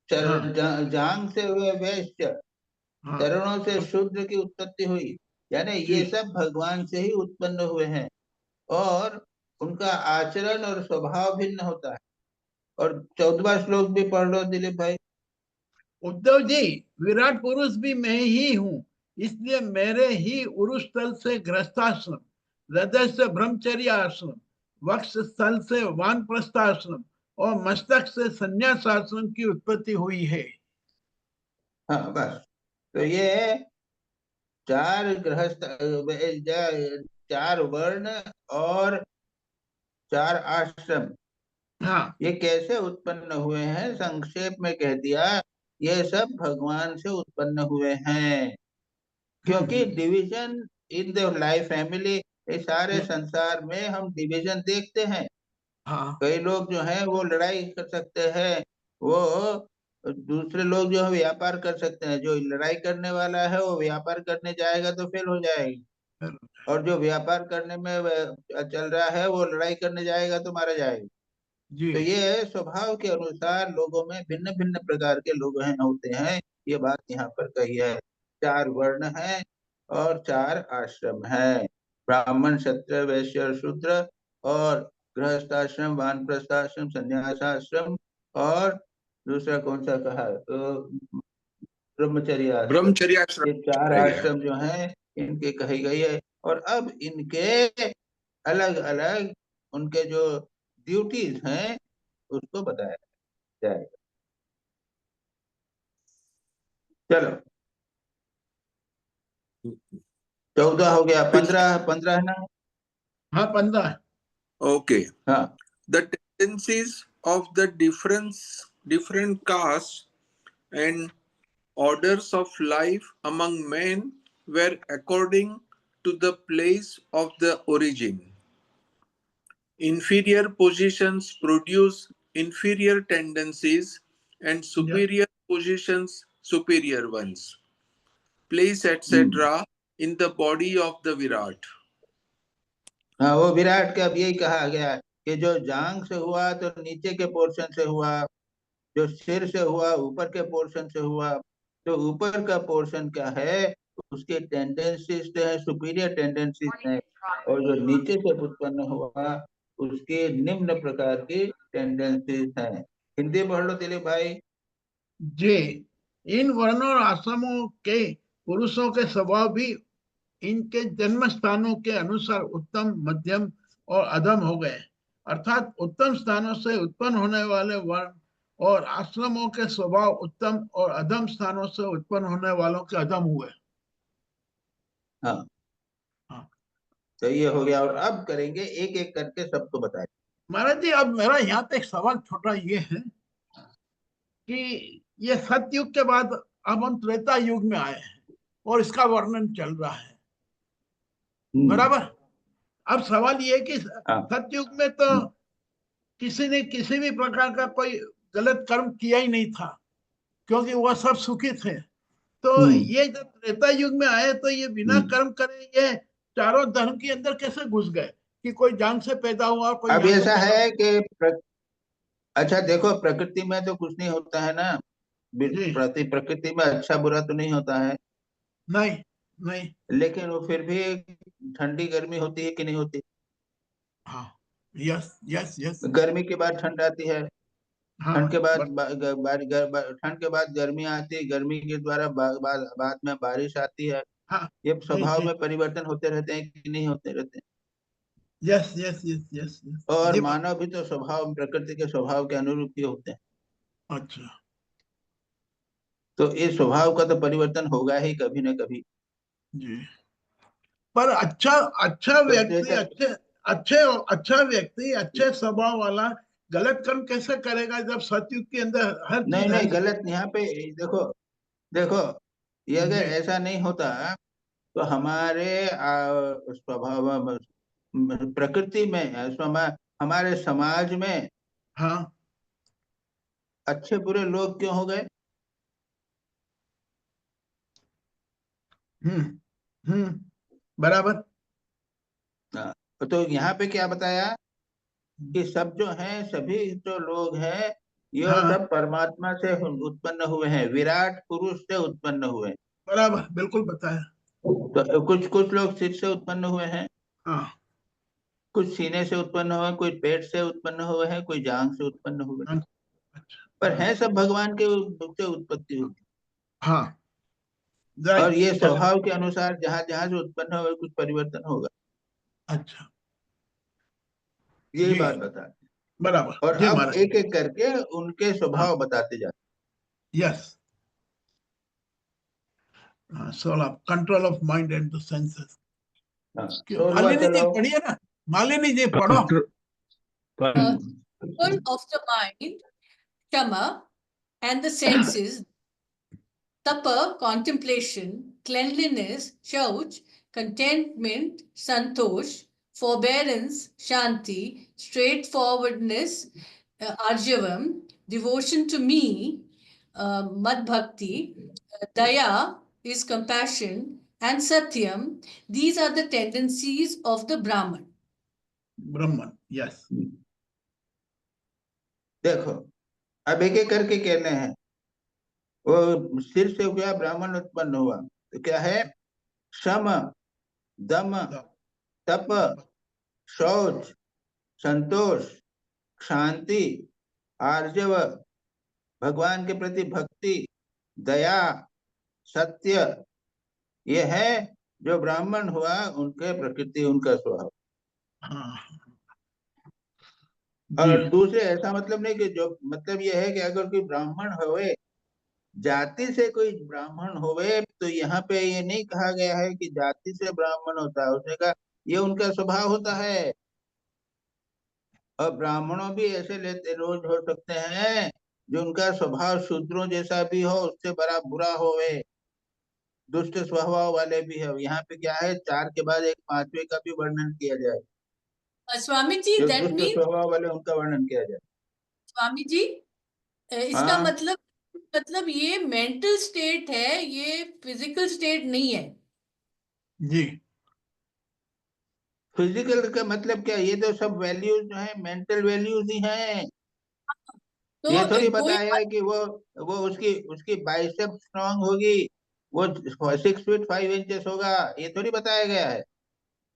हाँ जांग से हुए वैश्य, हाँ चरणों से शूद्र की उत्पत्ति हुई, यानी ये जी सब भगवान से ही उत्पन्न हुए हैं। और उनका आचरण और स्वभाव भिन्न होता है। और 14वां श्लोक भी पढ़ लो दिलीप भाई। उद्धव जी, विराट पुरुष भी मैं ही हूँ, इसलिए मेरे ही उरुस स्थल से गृहस्थाश्रम, हृदय से ब्रह्मचर्य आश्रम, वक्ष स्थल से वानप्रस्थ आश्रम और मस्तक से संन्यास आश्रम की उत्पत्ति हुई है। हाँ बस, तो ये चार गृहस्थ, चार वर्ण और चार आश्रम, हाँ ये कैसे उत्पन्न हुए हैं, संक्षेप में कह दिया, ये सब भगवान से उत्पन्न हुए हैं। क्योंकि division in the life family, ये सारे संसार में हम डिवीजन देखते हैं। हाँ कई लोग जो हैं वो लड़ाई कर सकते हैं, वो दूसरे लोग जो है व्यापार कर सकते हैं। जो लड़ाई करने वाला है वो व्यापार करने जाएगा तो फेल हो जाएगी, और जो व्यापार करने में चल रहा है वो लड़ाई करने जाएगा तो मारा जाएगा। जी तो ये स्वभाव के अनुसार लोगों में भिन्न भिन्न प्रकार के लोग हैं, होते हैं, ये बात यहाँ पर कही है। चार वर्ण हैं और चार आश्रम हैं, ब्राह्मण, क्षत्रिय, वैश्य और शूद्र, और गृहस्थाश्रम, वानप्रस्थाश्रम, संन्यासाश्रम, और दूसरा कौन सा कहा, तो ब्रह्मचर्य आश्रम। Brahmacharya ashram ये चार कहा गया है। आश्रम जो हैं इनके कही गई है। और अब इनके अलग अलग उनके जो ड्यूटीज हैं उसको बताया जाएगा। चलो 14 हो गया, 15 है ना? हाँ 15 है। Okay. हाँ The tendencies of the different castes and orders of life among men were according to the place of the origin. Inferior positions produce inferior tendencies and superior positions superior ones. Place etc. in the body of the Virat. हाँ, वो विराट का अब यही कहा गया कि जो जांग से हुआ तो नीचे के पोर्शन से हुआ, जो सिर से हुआ ऊपर के पोर्शन से हुआ। तो ऊपर का पोर्शन क्या है, उसके टेंडेंसीज है, सुपीरियर टेंडेंसीज है, और जो नीचे से उत्पन्न हुआ उसके निम्न प्रकार की टेंडेंसीज है। हिंदी पढ़ लो दिलीप भाई। जे इन वर्णों और आश्रमों के पुरुषों के स्वभाव भी इनके जन्म स्थानों के अनुसार उत्तम, मध्यम और अधम हो गए। अर्थात उत्तम स्थानों से उत्पन्न होने वाले वर्ण और आश्रमों के स्वभाव उत्तम और अधम स्थानों से उत्पन्न होने वालों के अधम हुए। हाँ हाँ। तो ये हो गया, और अब करेंगे एक एक करके सबको बताए। महाराज जी, अब मेरा यहाँ पे एक सवाल छोटा ये है कि ये सतयुग के बाद अब हम त्रेता युग में आए हैं और इसका वर्णन चल रहा है, बराबर। अब सवाल ये है कि हाँ। सतयुग में तो किसी ने किसी भी प्रकार का कोई गलत कर्म किया ही नहीं था, क्योंकि वह सब सुखी थे। तो ये जब त्रेता युग में आए तो ये बिना कर्म करे ये चारों धर्म के अंदर कैसे घुस गए कि कोई जान से पैदा हुआ और कोई अब यहाँ से ऐसा पैदा है कि अच्छा देखो, प्रकृति में तो कुछ नहीं होता है ना, जी प्रकृति में अच्छा बुरा तो नहीं होता है, नहीं नहीं। लेकिन वो फिर भी ठंडी गर्मी होती है कि नहीं होती? हाँ यस यस यस। गर्मी के बाद ठंड आती है, हाँ ठंड के बाद ठंड के बाद गर्मी आती है, गर्मी के द्वारा बाद में बारिश आती है। हाँ ये जी स्वभाव जी। में परिवर्तन होते रहते हैं कि नहीं होते रहते हैं? Yes yes yes yes yes और जी। मानव भी तो स्वभाव, प्रकृति के स्वभाव के अनुरूप ही होते हैं। अच्छा तो इस स्वभाव का तो परिवर्तन होगा ही कभी न कभी। जी। पर अच्छा अच्छा तो व्यक्ति, अच्छे अच्छे अच्छा व्यक्ति, अच्छे स्वभाव वाला गलत कर्म कैसे करेगा जब सतयुग के अंदर हर नहीं चीज नहीं, है? गलत यहाँ पे देखो, देखो ये अगर जी ऐसा नहीं होता तो हमारे स्वभाव, प्रकृति में, हमारे समाज में हाँ। अच्छे बुरे लोग क्यों हो गए? बराबर। हाँ, तो यहाँ पे क्या बताया कि सब जो हैं, सभी जो लोग हैं, ये हाँ सब परमात्मा से उत्पन्न हुए हैं, विराट पुरुष से उत्पन्न हुए हैं। बराबर, बिल्कुल बताया। तो कुछ कुछ लोग सिर से उत्पन्न हुए हैं, हाँ कुछ सीने से उत्पन्न हुए हैं, कोई पेट से उत्पन्न हुए हैं, कोई जांग से उत्पन्न हुए हैं। हाँ, अच्छा पर हाँ है सब भगवान के से उत्पत्ति हुई। हाँ और राइट ये चलो। स्वभाव के अनुसार जहां जहां से उत्पन्न हुए कुछ परिवर्तन होगा, अच्छा यही जी बात बताते हैं। बराबर और जी अब महाराज। एक एक करके उनके हाँ स्वभाव बताते जाते यस। सोलह control of mind and the senses. हैं। हाँ, 16वां मालिनी जी चलो। पढ़िए ना, मालिनी जी पढ़ो। Control of the mind, Shama, and the senses, Tapa, contemplation, cleanliness, Shauch, contentment, Santosh, forbearance, Shanti, straightforwardness, Arjavam, devotion to me, Mad Bhakti, Daya is compassion, and Satyam. These are the tendencies of the Brahman. ब्राह्मण yes. देखो अब एक एक करके कहने हैं। वो सिर से क्या ब्राह्मण उत्पन्न हुआ, तो क्या है? शम, दम, तप, शौच, संतोष, शांति, आर्जव, भगवान के प्रति भक्ति, दया, सत्य, ये है जो ब्राह्मण हुआ, उनके प्रकृति, उनका स्वभाव। हाँ जी और दूसरे ऐसा मतलब नहीं कि जो, मतलब ये है कि अगर कोई ब्राह्मण हुए जाति से कोई ब्राह्मण होवे तो यहाँ पे ये नहीं कहा गया है कि जाति से ब्राह्मण होता है, उसने कहा ये उनका स्वभाव होता है। और ब्राह्मणों भी ऐसे लेते रोज हो सकते हैं जो उनका स्वभाव शूद्रों जैसा भी हो, उससे बड़ा बुरा होवे, दुष्ट स्वभाव वाले भी है। यहाँ पे क्या है, 4 के बाद एक 5वें का भी वर्णन किया जाए, स्वामी जी, जो दैट दुष्ट मीन्स, स्वभाव वाले उनका वर्णन किया जाए। स्वामी जी, इसका हाँ, मतलब ये मेंटल स्टेट है, ये फिजिकल स्टेट नहीं है। जी फिजिकल का मतलब क्या, ये तो सब वैल्यूज जो है मेंटल वैल्यूज ही हैं। तो ये थोड़ी कोई बताया है कि वो उसकी उसकी बाइसेप स्ट्रांग होगी, वो 6 फीट 5 इंचेस होगा, ये थोड़ी बताया गया है।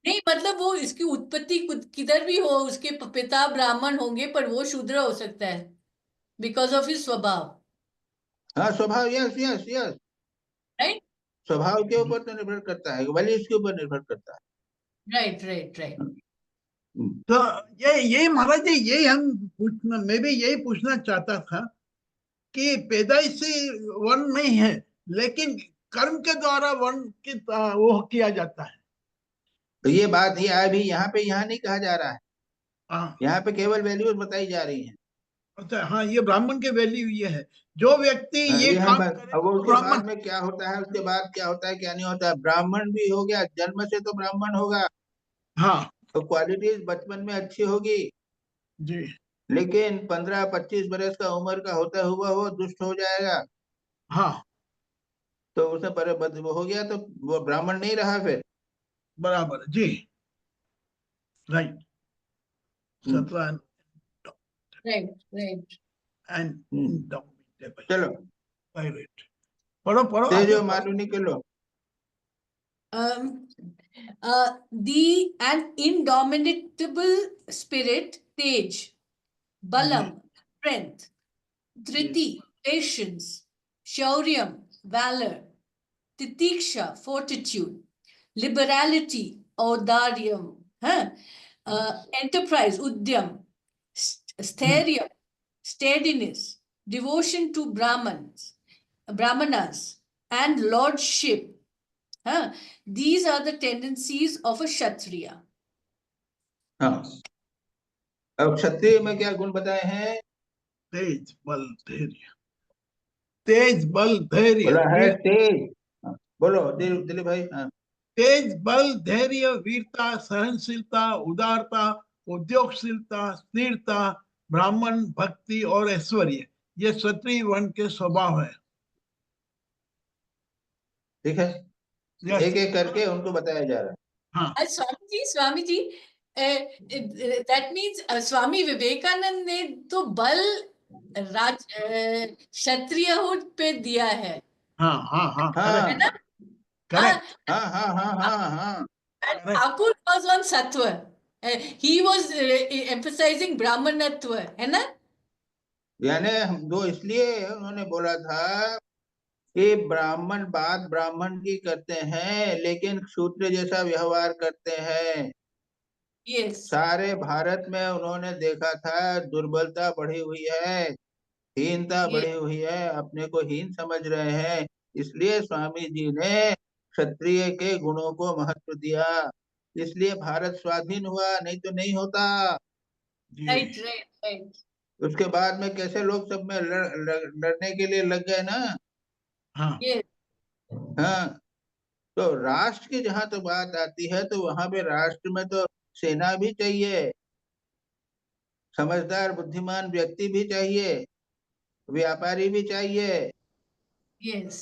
नहीं, मतलब वो इसकी उत्पत्ति किधर भी हो, उसके पिता ब्राह्मण होंगे पर वो शूद्र हो सकता है बिकॉज ऑफ हिज स्वभाव। हाँ, स्वभाव, यस यस यस, राइट स्वभाव के ऊपर तो निर्भर करता है, वैल्यूज के ऊपर निर्भर करता है। Right right right. हम्म। तो ये महाराज जी, यही हम पूछना, मैं भी यही पूछना चाहता था कि पैदाइशी वर्ण नहीं है, लेकिन कर्म के द्वारा वर्ण की वो किया जाता है। तो ये बात ये अभी यहाँ नहीं कहा जा रहा है, हाँ यहाँ पे केवल वैल्यूज बताई जा रही हैं। अच्छा, हाँ ये ब्राह्मण के वैल्यू ये है, जो व्यक्ति ये ये हम काम अब करेगा वो वो उसके ब्राह्मण। बाद में क्या होता है, उसके बाद क्या होता है क्या नहीं होता है, ब्राह्मण भी हो गया, जन्म से तो ब्राह्मण होगा, हाँ तो क्वालिटीज बचपन में अच्छी होगी, जी लेकिन 15-25 बरस का उम्र का होता हुआ वो दुष्ट हो जाएगा, हाँ तो उसे पर वो हो गया, तो वो ब्राह्मण नहीं रहा फिर। बराबर जी, राइट। हम्म, सत्व right right. And hmm. Indomitable चलो, पायरेट। पढ़ो पढ़ो आगे तेजो पढ़ो। मालू निकलो। The an indomitable spirit, Tej, Balam, strength, Dhriti, patience, Shauryam, valor, Titiksha, fortitude, liberality, Audaryam, huh? Enterprise, Udyam, Sthairyam, steadiness, devotion to Brahmanas, and lordship. Huh? These are the tendencies of a Kshatriya. हाँ, अब क्षत्रिय में क्या गुण बताए हैं? तेज बल धैर्य, तेज बल धैर्य बोला है वीर, तेज। हाँ, बोलो दिलीप भाई। हाँ, तेज बल धैर्य वीरता सहनशीलता उदारता उद्योगशीलता स्थिरता ब्राह्मण भक्ति और ऐश्वर्य, ये क्षत्रिय वर्ण के स्वभाव है। ठीक है, यस एक एक करके उनको बताया जा रहा है। हाँ Swamiji, that means Swami Vivekanand ने तो बल क्षत्रियहुड पे दिया है हाँ हाँ हाँ है करेक्ट ना? हाँ करेक्ट हाँ हाँ हाँ हाँ हाँ। And correct Thakur was on Sattva. He was emphasizing Brahmanatva, है ना? यानी हम दो इसलिए उन्होंने बोला था कि ब्राह्मण बात ब्राह्मण की करते हैं लेकिन शूद्र जैसा व्यवहार करते हैं। Yes. सारे भारत में उन्होंने देखा था दुर्बलता बढ़ी हुई है, हीनता Yes. बढ़ी हुई है, अपने को हीन समझ रहे हैं, इसलिए स्वामी जी ने क्षत्रिय के गुणों को महत्व दिया, इसलिए भारत स्वाधीन हुआ, नहीं तो नहीं होता। जी Right, right, right. उसके बाद में कैसे लोग सब में लड़ने के लिए लग गए ना। हाँ Yes. हाँ, तो राष्ट्र की जहां तो बात आती है तो वहां पे राष्ट्र में तो सेना भी चाहिए, समझदार बुद्धिमान व्यक्ति भी चाहिए, व्यापारी भी चाहिए, Yes.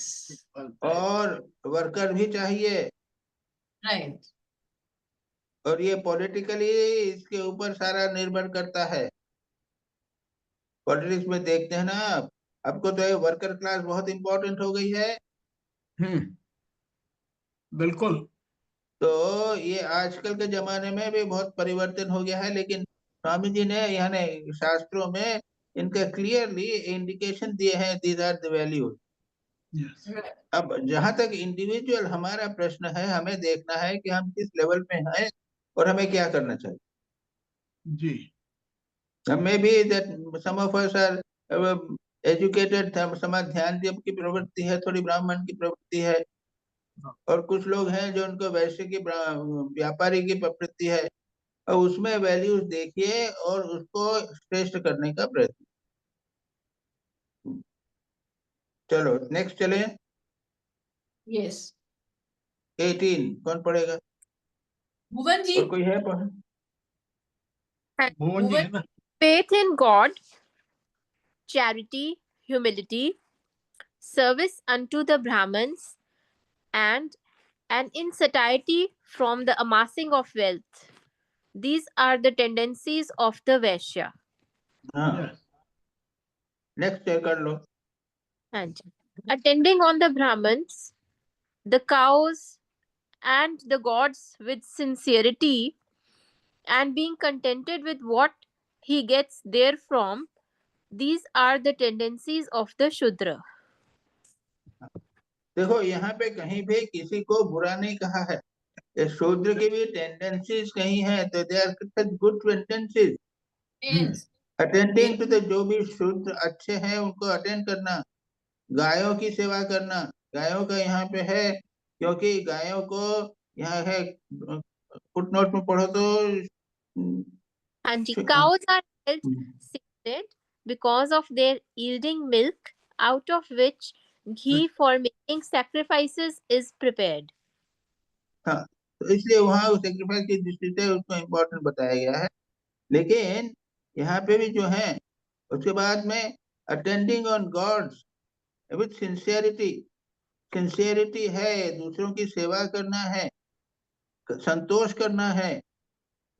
और वर्कर भी चाहिए, Right. और ये पॉलिटिकली इसके ऊपर सारा निर्भर करता है। पॉलिटिक्स में देखते हैं ना आप, आपको तो ये वर्कर क्लास बहुत इंपॉर्टेंट हो गई है। बिल्कुल तो ये आजकल के जमाने में भी बहुत परिवर्तन हो गया है, लेकिन स्वामी जी ने यानी शास्त्रों में इनका क्लियरली इंडिकेशन दिए हैं, these are the values. Yes Right. अब जहां तक इंडिविजुअल हमारा प्रश्न है, हमें देखना है कि हम किस लेवल में हैं और हमें क्या करना चाहिए। जी maybe that some of us are educated समाज ध्यान देव की प्रवृत्ति है, थोड़ी ब्राह्मण की प्रवृत्ति है, और कुछ लोग हैं जो उनको वैश्य की व्यापारी की प्रवृत्ति है, और उसमें वैल्यूज देखिए और उसको श्रेष्ठ करने का प्रयत्न। चलो नेक्स्ट चले। Yes. 18 कौन पढ़ेगा? Bhuvan ji, और कोई है पढ़? भुवन जी है ना? Faith in God, charity, humility, service unto the Brahmins, and an insatiety from the amassing of wealth. These are the tendencies of the Vaishya. हाँ, Yes. नेक्स्ट कर लो। And attending on the Brahmins, the cows, and the gods with sincerity, and being contented with what he gets therefrom, these are the tendencies of the Shudra. देखो यहाँ पे कहीं भी किसी को बुरा नहीं कहा है, ये शूद्र की भी टेंडेंसीज कहीं है, तो they are good tendencies. yes. Attending to the, जो भी शूद्र अच्छे हैं उनको अटेंड करना, गायों की सेवा करना, गायों का यहाँ पे है, क्योंकि गायों को यहाँ है, फुटनोट में पढ़ो तो And the cows are held sacred because of their yielding milk, out of which ghee for making sacrifices is prepared. हाँ, तो इसलिए वहाँ सेक्रीफाइस की दृष्टि से उसको इम्पोर्टेंट बताया गया है। लेकिन यहाँ पे भी जो है, उसके बाद में attending on gods with sincerity, sincerity है, दूसरों की सेवा करना है, संतोष करना है,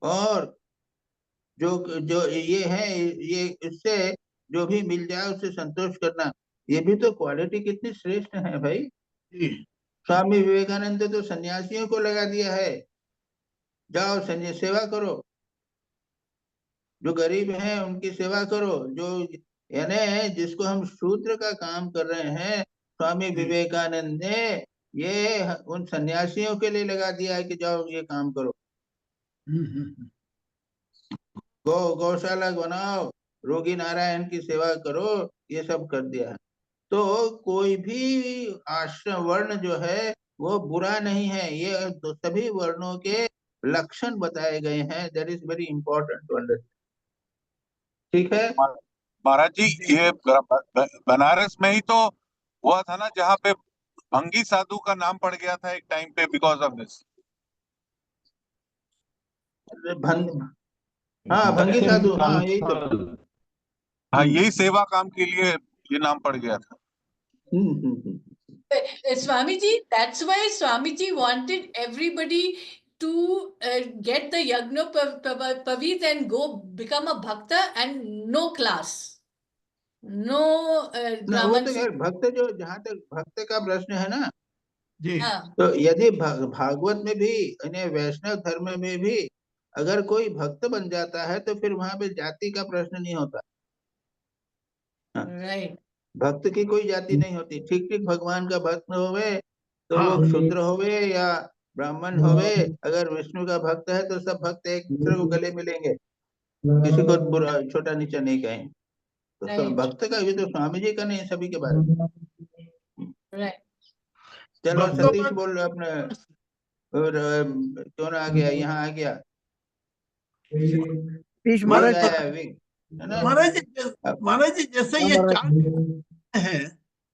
और जो जो ये है, ये इससे जो भी मिल जाए उससे संतोष करना, ये भी तो क्वालिटी कितनी श्रेष्ठ है भाई। जी। स्वामी विवेकानंद तो सन्यासियों को लगा दिया है, जाओ सेवा करो, जो गरीब हैं उनकी सेवा करो, जो यानी जिसको हम शूद्र का काम कर रहे हैं, स्वामी विवेकानंद ने ये उन सन्यासियों के लिए लगा दिया है कि जाओ ये काम करो, गौशाला बनाओ, रोगी नारायण की सेवा करो, ये सब कर दिया है। तो कोई भी आश्रम वर्ण जो है वो बुरा नहीं है, ये तो सभी वर्णों के लक्षण बताए गए हैं। That is very important to understand. ठीक है महाराज जी, ये बनारस में ही तो हुआ था ना, जहाँ पे भंगी साधु का नाम पड़ गया था एक टाइम पे बिकॉज ऑफ दिस। हाँ भंगी साधु, हाँ यही तो, हाँ यही सेवा काम के लिए ये नाम पड़ गया था। Swamiji, that's why Swamiji wanted everybody to get the Yagno Pavit and go become a Bhakta, and no class, no ना वो तो Brahman. यार भक्त, जो जहाँ तक भक्त का प्रश्न है ना, जी। तो यदि भागवत में भी, यानी वैष्णव धर्म में भी अगर कोई भक्त बन जाता है तो फिर वहां पे जाति का प्रश्न नहीं होता। Right. भक्त की कोई जाति नहीं होती, ठीक ठीक भगवान का भक्त होवे तो हाँ। वो शूद्र होवे या ब्राह्मण होवे, अगर विष्णु का भक्त है तो सब भक्त एक दूसरे को गले मिलेंगे, किसी को बुरा छोटा नीचा नहीं कहेंगे। तो सब Right. भक्त का भी तो स्वामी जी का नहीं, सभी के बारे में। Right. चलो भक्तों सतीश का- बोल रहे अपने, और क्यों ना आ गया, यहाँ आ गया, सतीश विंग महाराज आया है, विंग है ना। महाराज जी जैसे ये चार है,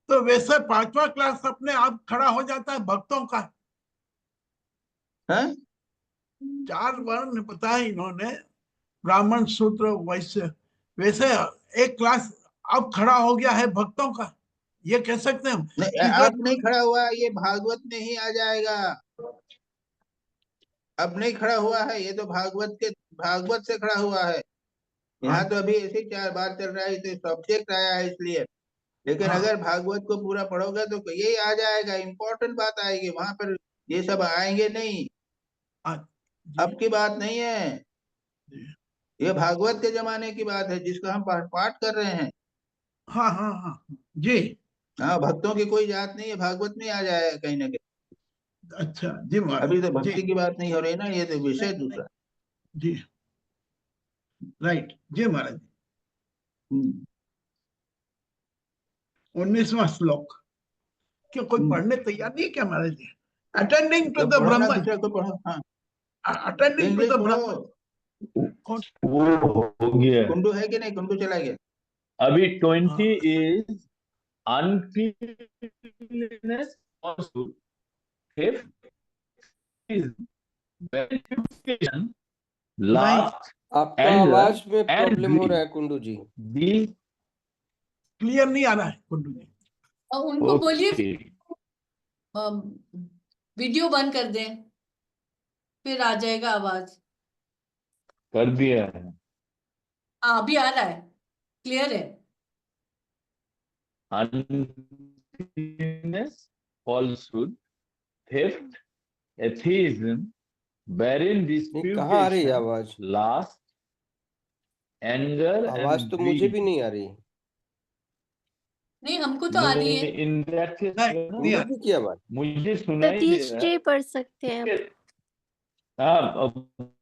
तो वैसे पांचवा क्लास अपने आप खड़ा हो जाता है भक्तों का। हाँ? 4 वर्ण बताए इन्होंने, ब्राह्मण, शूद्र, वैश्य, वैसे एक क्लास अब खड़ा हो गया है भक्तों का, ये कह सकते हैं हम। नहीं, अब नहीं खड़ा हुआ, ये भागवत में ही आ जाएगा। अब नहीं खड़ा हुआ है, ये तो भागवत से खड़ा हुआ है। यहाँ तो अभी ऐसे 4 बार चल रहा है, तो सब्जेक्ट आया है इसलिए। लेकिन हाँ। अगर भागवत को पूरा पढ़ोगे तो यही आ जाएगा, इम्पोर्टेंट बात आएगी वहां पर, ये सब आएंगे नहीं, अब की बात नहीं है, ये भागवत के जमाने की बात है जिसका हम पाठ कर रहे हैं। हाँ हाँ हाँ जी। हाँ, भक्तों की कोई जात नहीं है, भागवत में आ जाएगा कहीं ना कहीं। अच्छा जी महाराज अभी तो भक्ति जी। की बात नहीं हो रही ना, ये तो विषय दूसरा। जी राइट जी महाराज। 19वां श्लोक। क्या कोई पढ़ने तैयार नहीं है क्या महाराज जी? अटेंडिंग टू तो द पढ़ो ना, ब्राह्मण, दूसरे को पढ़ो। हाँ, अटेंडिंग टू इंग्लिश द पढ़ो। ब्राह्मण। वो हो गया। कुंडू है कि नहीं? कुंडू चला गया। अभी 20 is uncleanness also. Fifth is verification. Last आपका anger आवाज में and प्रॉब्लम हो रहा है greed. Kundu ji. These clear नहीं आ रहा है कुंडू जी। और उनको बोलिए okay. वीडियो बंद कर दें, फिर आ जाएगा आवाज। कर दिया है। हाँ, अभी आ रहा है, क्लियर है। Uncleanness, falsehood, theft, atheism, barren नहीं, कहाँ आ रही है disputation, आवाज? lust, anger आवाज and तो मुझे भी greed. नहीं आ रही। नहीं, हमको तो आ रही है। In that case, नहीं कुंडू जी की आवाज। मुझे सुनाई दे सतीश रहा जी पढ़ सकते हैं। है। हाँ,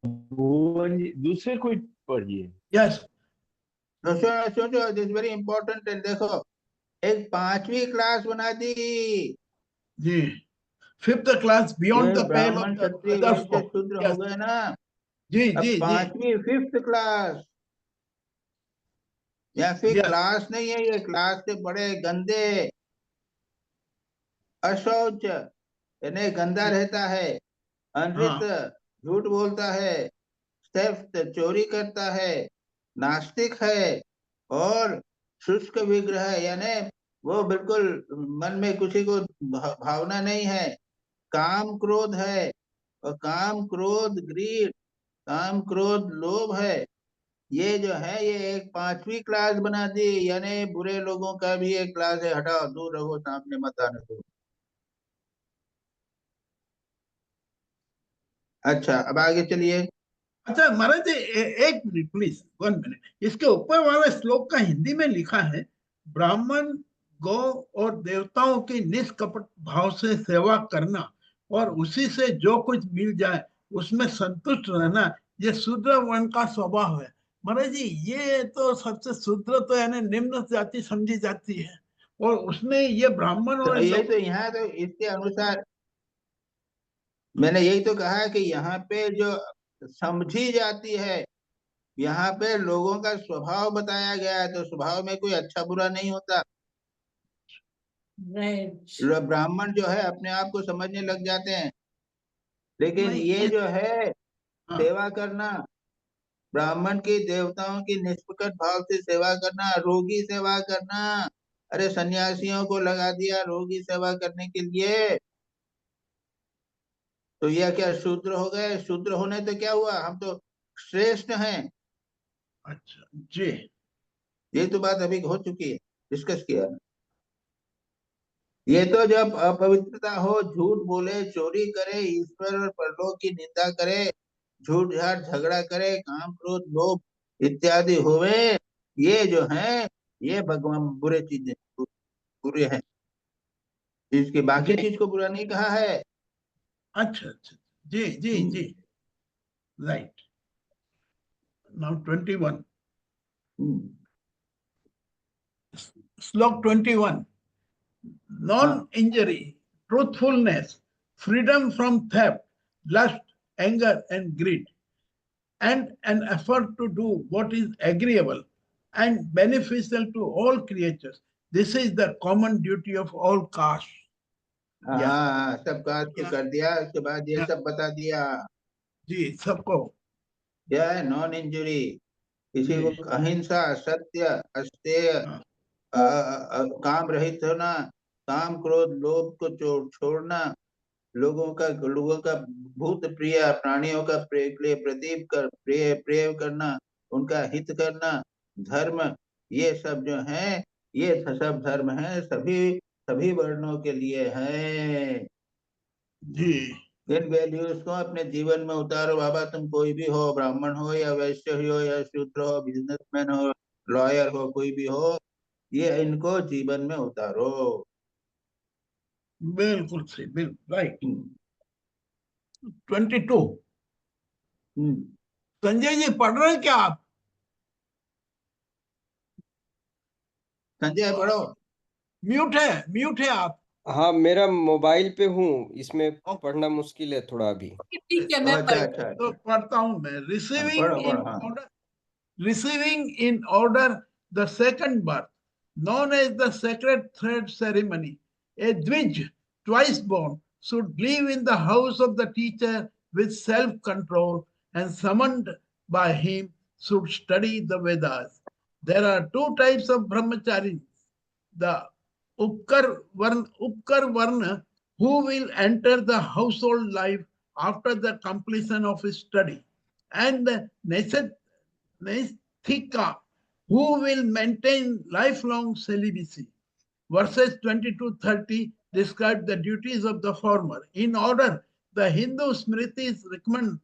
भुवन जी, दूसरे कोई पढ़िए। यस सोचो, दिस वेरी इंपॉर्टेंट है। देखो, एक 5वीं क्लास बना दी। जी, 5th class beyond the pale of ब्राह्मण, द क्षत्रिय, अदर वैश्य, फोक। शूद्र हो गए ना। जी अब जी जी 5वीं 5th क्लास, या फिर यस क्लास नहीं है, ये क्लास से बड़े गंदे, अशौच, यानी गंदा रहता है, अनृत, हाँ झूठ बोलता है, थेफ्ट, चोरी करता है, नास्तिक है, और शुष्क विग्रह है, यानी वो बिल्कुल मन में किसी को भावना नहीं है, काम क्रोध है, और काम क्रोध ग्रीड, काम क्रोध लोभ है। ये जो है, ये एक 5वीं क्लास बना दी, यानी बुरे लोगों का भी एक क्लास है। हटाओ, दूर रहो, सामने मत आने दो। अच्छा, अब आगे चलिए। अच्छा महाराज जी, एक मिनट प्लीज, 1 मिनट। इसके ऊपर वाले श्लोक का हिंदी में लिखा है, ब्राह्मण, गौ और देवताओं की निष्कपट भाव से सेवा करना और उसी से जो कुछ मिल जाए उसमें संतुष्ट रहना, ये शूद्र वर्ण का स्वभाव है। महाराज जी, ये तो सबसे शूद्र तो यानी निम्न जाति समझी जाती है, और उसमें ये ब्राह्मण तो और यही तो यहाँ तो इसके अनुसार मैंने यही तो कहा कि यहाँ पे जो समझी जाती है, यहाँ पे लोगों का स्वभाव बताया गया है। तो स्वभाव में कोई अच्छा बुरा नहीं होता। ब्राह्मण जो है अपने आप को समझने लग जाते हैं, लेकिन नहीं ये जो है हाँ सेवा करना, ब्राह्मण की देवताओं की निष्पक्ष भाव से सेवा करना, रोगी सेवा करना, अरे सन्यासियों को लगा दिया रोगी सेवा करने के लिए, तो यह क्या शूद्र हो गए? शूद्र होने तो क्या हुआ, हम तो श्रेष्ठ हैं। अच्छा जी ये तो बात अभी हो चुकी है, डिस्कस किया। ये तो जब अपवित्रता हो, झूठ बोले, चोरी करे, ईश्वर और परलोक की निंदा करे, झूठ झाट झगड़ा करे, काम क्रोध लोभ इत्यादि होवे, ये जो है, ये भगवान बुरे चीजें, बुरे हैं। इसके बाकी जी चीज को बुरा नहीं कहा है। अच्छा अच्छा जी जी जी राइट। नाउ 21 श्लोक 21, हाँ, non-injury, truthfulness, freedom from theft, lust, anger, and greed, and an effort to do what is agreeable and beneficial to all creatures. This is the common duty of all castes. हाँ, Yeah, हाँ, सब cast को yeah, कर दिया, उसके बाद ये yeah. सब बता दिया। जी सबको क्या है? नॉन इंजुरी, किसी जी को अहिंसा, सत्य, अस्तेय, हाँ काम रहित होना, काम क्रोध लोभ को छोड़ना, लोगों का भूत प्रिय प्राणियों का प्रिय प्रदीप कर प्रिय करना, उनका हित करना, धर्म, ये सब जो है, ये सब धर्म है, सभी सभी वर्णों के लिए है। जी इन वैल्यूज को अपने जीवन में उतारो बाबा। तुम कोई भी हो, ब्राह्मण हो या वैश्य हो या शूद्र हो, बिजनेसमैन हो, लॉयर हो, कोई भी हो, ये इनको जीवन में उतारो। बिल्कुल सही, बिल्कुल राइट। हम्म, 22 हम्म। संजय जी पढ़ रहे हैं क्या आप? संजय पढ़ो। म्यूट है आप। हाँ, मेरा मोबाइल पे हूँ, इसमें पढ़ना मुश्किल है थोड़ा अभी। ठीक है, मैं अच्छा पढ़ अच्छा तो अच्छा, पढ़ता हूं मैं। पढ़ो पढ़ो, हाँ। Receiving in order the second birth, known as the sacred thread ceremony. A Dvij, twice born, should live in the house of the teacher with self-control and summoned by him should study the Vedas. There are two types of brahmacharis. The Upkar Varna, who will enter the household life after the completion of his study, and the Naisthika, who will maintain lifelong celibacy. Verses 20 to 30 describe the duties of the former. In order, the Hindu Smritis recommend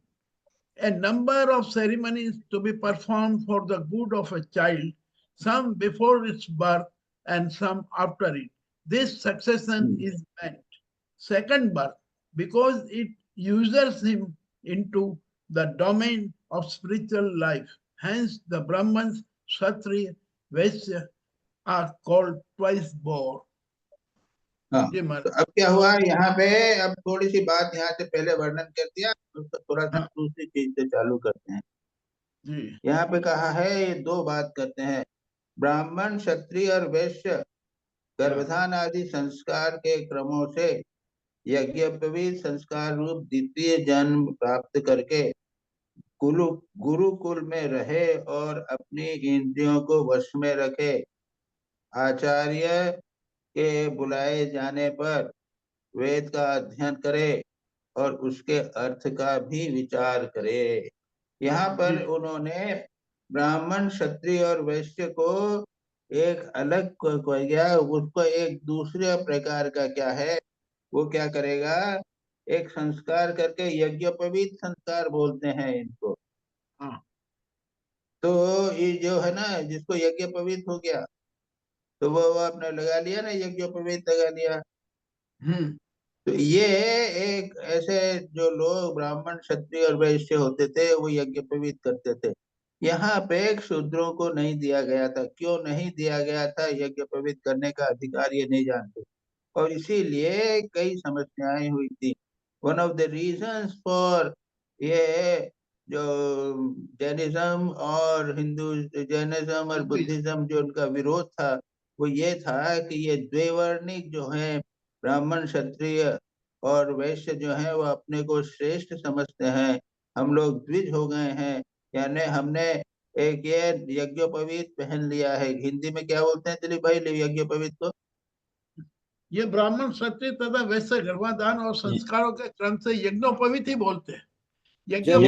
a number of ceremonies to be performed for the good of a child, some before its birth and some after it. This succession is meant. Second birth, because it ushers him into the domain of spiritual life. Hence, the Brahmins, Kshatriya, Vaishya are called twice born. हाँ, जी तो महाराज। अब क्या हुआ यहाँ पे, अब थोड़ी सी बात यहाँ से पहले वर्णन कर दिया, उसको थोड़ा सा हाँ। दूसरी चीज से चालू करते हैं। जी यहाँ पे कहा है, ये दो बात करते हैं, ब्राह्मण, क्षत्रिय और वैश्य गर्भधान आदि संस्कार के क्रमों से यज्ञोपवीत संस्कार रूप द्वितीय जन्म प्राप्त करके गुरुकुल में रहे और अपनी इंद्रियों को वश में रखे, आचार्य के बुलाए जाने पर वेद का अध्ययन करे और उसके अर्थ का भी विचार करे। यहाँ पर उन्होंने ब्राह्मण, क्षत्रिय और वैश्य को एक अलग किया, उसको एक दूसरे प्रकार का क्या है, वो क्या करेगा, एक संस्कार करके यज्ञोपवीत संस्कार बोलते हैं इनको। हाँ। तो ये जो है ना, जिसको यज्ञोपवीत हो गया तो वो आपने लगा लिया ना, यज्ञोपवीत लगा लिया। तो ये एक ऐसे जो लोग ब्राह्मण, क्षत्रिय और वैश्य होते थे वो यज्ञोपवीत करते थे। यहाँ पे शूद्रों को नहीं दिया गया था। क्यों नहीं दिया गया था? यज्ञोपवीत करने का अधिकार ये नहीं जानते और इसीलिए कई समस्याएं हुई थी। One of the reasons for ये जो जैनिज्म और जैनिज्म और बुद्धिज्म जो उनका विरोध था वो ये था कि ये द्विवर्णिक जो है, ब्राह्मण, क्षत्रिय और वैश्य जो है वो अपने को श्रेष्ठ समझते हैं। हम लोग द्विज हो गए हैं, यानी हमने एक ये यज्ञोपवीत पहन लिया है। हिंदी में क्या बोलते हैं दिलीप भाई यज्ञोपवीत को? ये ब्राह्मण, क्षत्रिय तथा वैश्य गर्भाधान और संस्कारों के क्रम से यज्ञोपवीत ही बोलते हैं। जनेऊ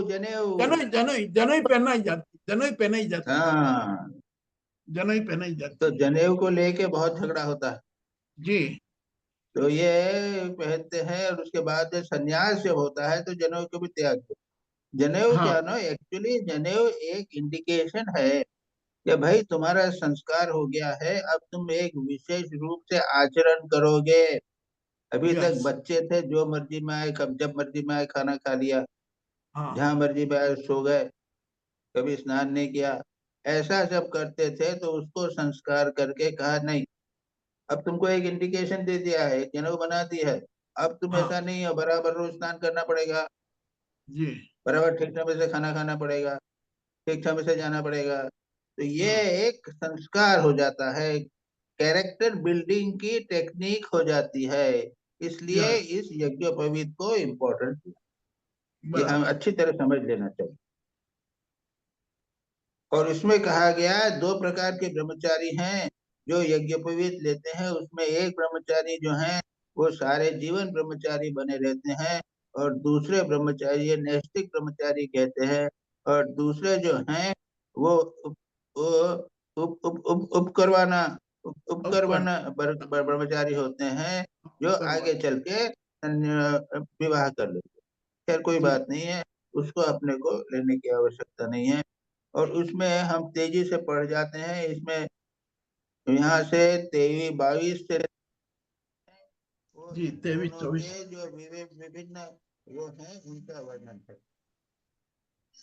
जनेऊ पहनाई जाती, जनेऊ पहनाई जाती। हाँ, जनेऊ पहनाई जाती। तो जनेऊ को लेके बहुत झगड़ा होता है जी। तो ये पहनते हैं और उसके बाद संन्यास जब होता है तो जनेऊ को भी त्याग दो। जनेऊ क्या ना, एक्चुअली जनेऊ एक इंडिकेशन है कि भाई तुम्हारा संस्कार हो गया है, अब तुम एक विशेष रूप से आचरण करोगे। अभी तक बच्चे थे, जो मर्जी में आए, कब जब मर्जी में आए खाना खा लिया, जहां मर्जी में आए सो गए, कभी स्नान नहीं किया, ऐसा जब करते थे तो उसको संस्कार करके कहा नहीं, अब तुमको एक इंडिकेशन दे दिया है, एक जनेऊ बना दी है, अब तुम ऐसा नहीं है, बराबर रोज स्नान करना पड़ेगा, जी, बराबर ठीक समय से खाना खाना पड़ेगा, ठीक समय से जाना पड़ेगा। तो ये एक संस्कार हो जाता है, कैरेक्टर बिल्डिंग की टेक्निक हो जाती है। इसलिए इस यज्ञोपवीत को इम्पोर्टेंट ये हम अच्छी तरह समझ लेना चाहिए। और इसमें कहा गया है 2 प्रकार के ब्रह्मचारी हैं जो यज्ञोपवीत लेते हैं। उसमें एक ब्रह्मचारी जो हैं वो सारे जीवन ब्रह्मचारी बने रहते हैं और दूसरे ब्रह्मचारी नैष्ठिक ब्रह्मचारी कहते हैं, और दूसरे जो हैं वो उपकरवाना ब्रह्मचारी होते हैं जो आगे चल के विवाह कर लेते हैं। खैर कोई बात नहीं है, उसको अपने को लेने की आवश्यकता नहीं है। और उसमें हम तेजी से पढ़ जाते हैं। इसमें यहाँ से 23-22 से जी 23-24 जो विभिन्न वो हैं उनका वर्णन है।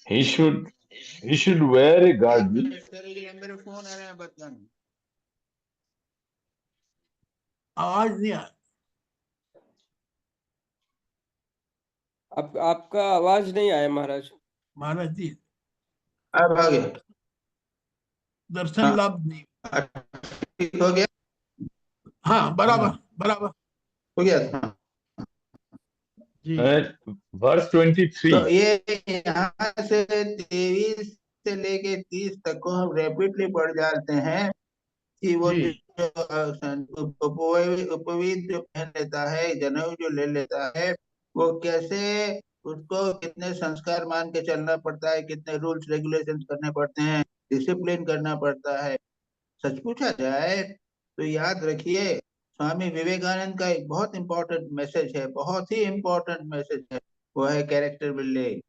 He should wear a girdle. मेरे फोन आ रहे हैं बदन। आवाज नहीं आ आपका आवाज नहीं आया महाराज। महाराज जी अब आ गया। दर्शन हाँ। लाभ नहीं। ठीक हो गया। हाँ बराबर बराबर हो गया था। जी। Verse 23. तो ये यहाँ से 23 से लेके 30 तक को हम रैपिडली पढ़ जाते हैं कि वो जी। जो उपवीत जो पहन लेता है, जनेऊ जो ले लेता है, वो कैसे उसको कितने संस्कार मान के चलना पड़ता है, कितने रूल्स रेगुलेशंस करने पड़ते हैं, डिसिप्लिन करना पड़ता है। सच पूछा जाए तो याद रखिए, स्वामी विवेकानंद का एक बहुत इंपॉर्टेंट मैसेज है, बहुत ही इंपॉर्टेंट मैसेज है, वो है कैरेक्टर बिल्डिंग।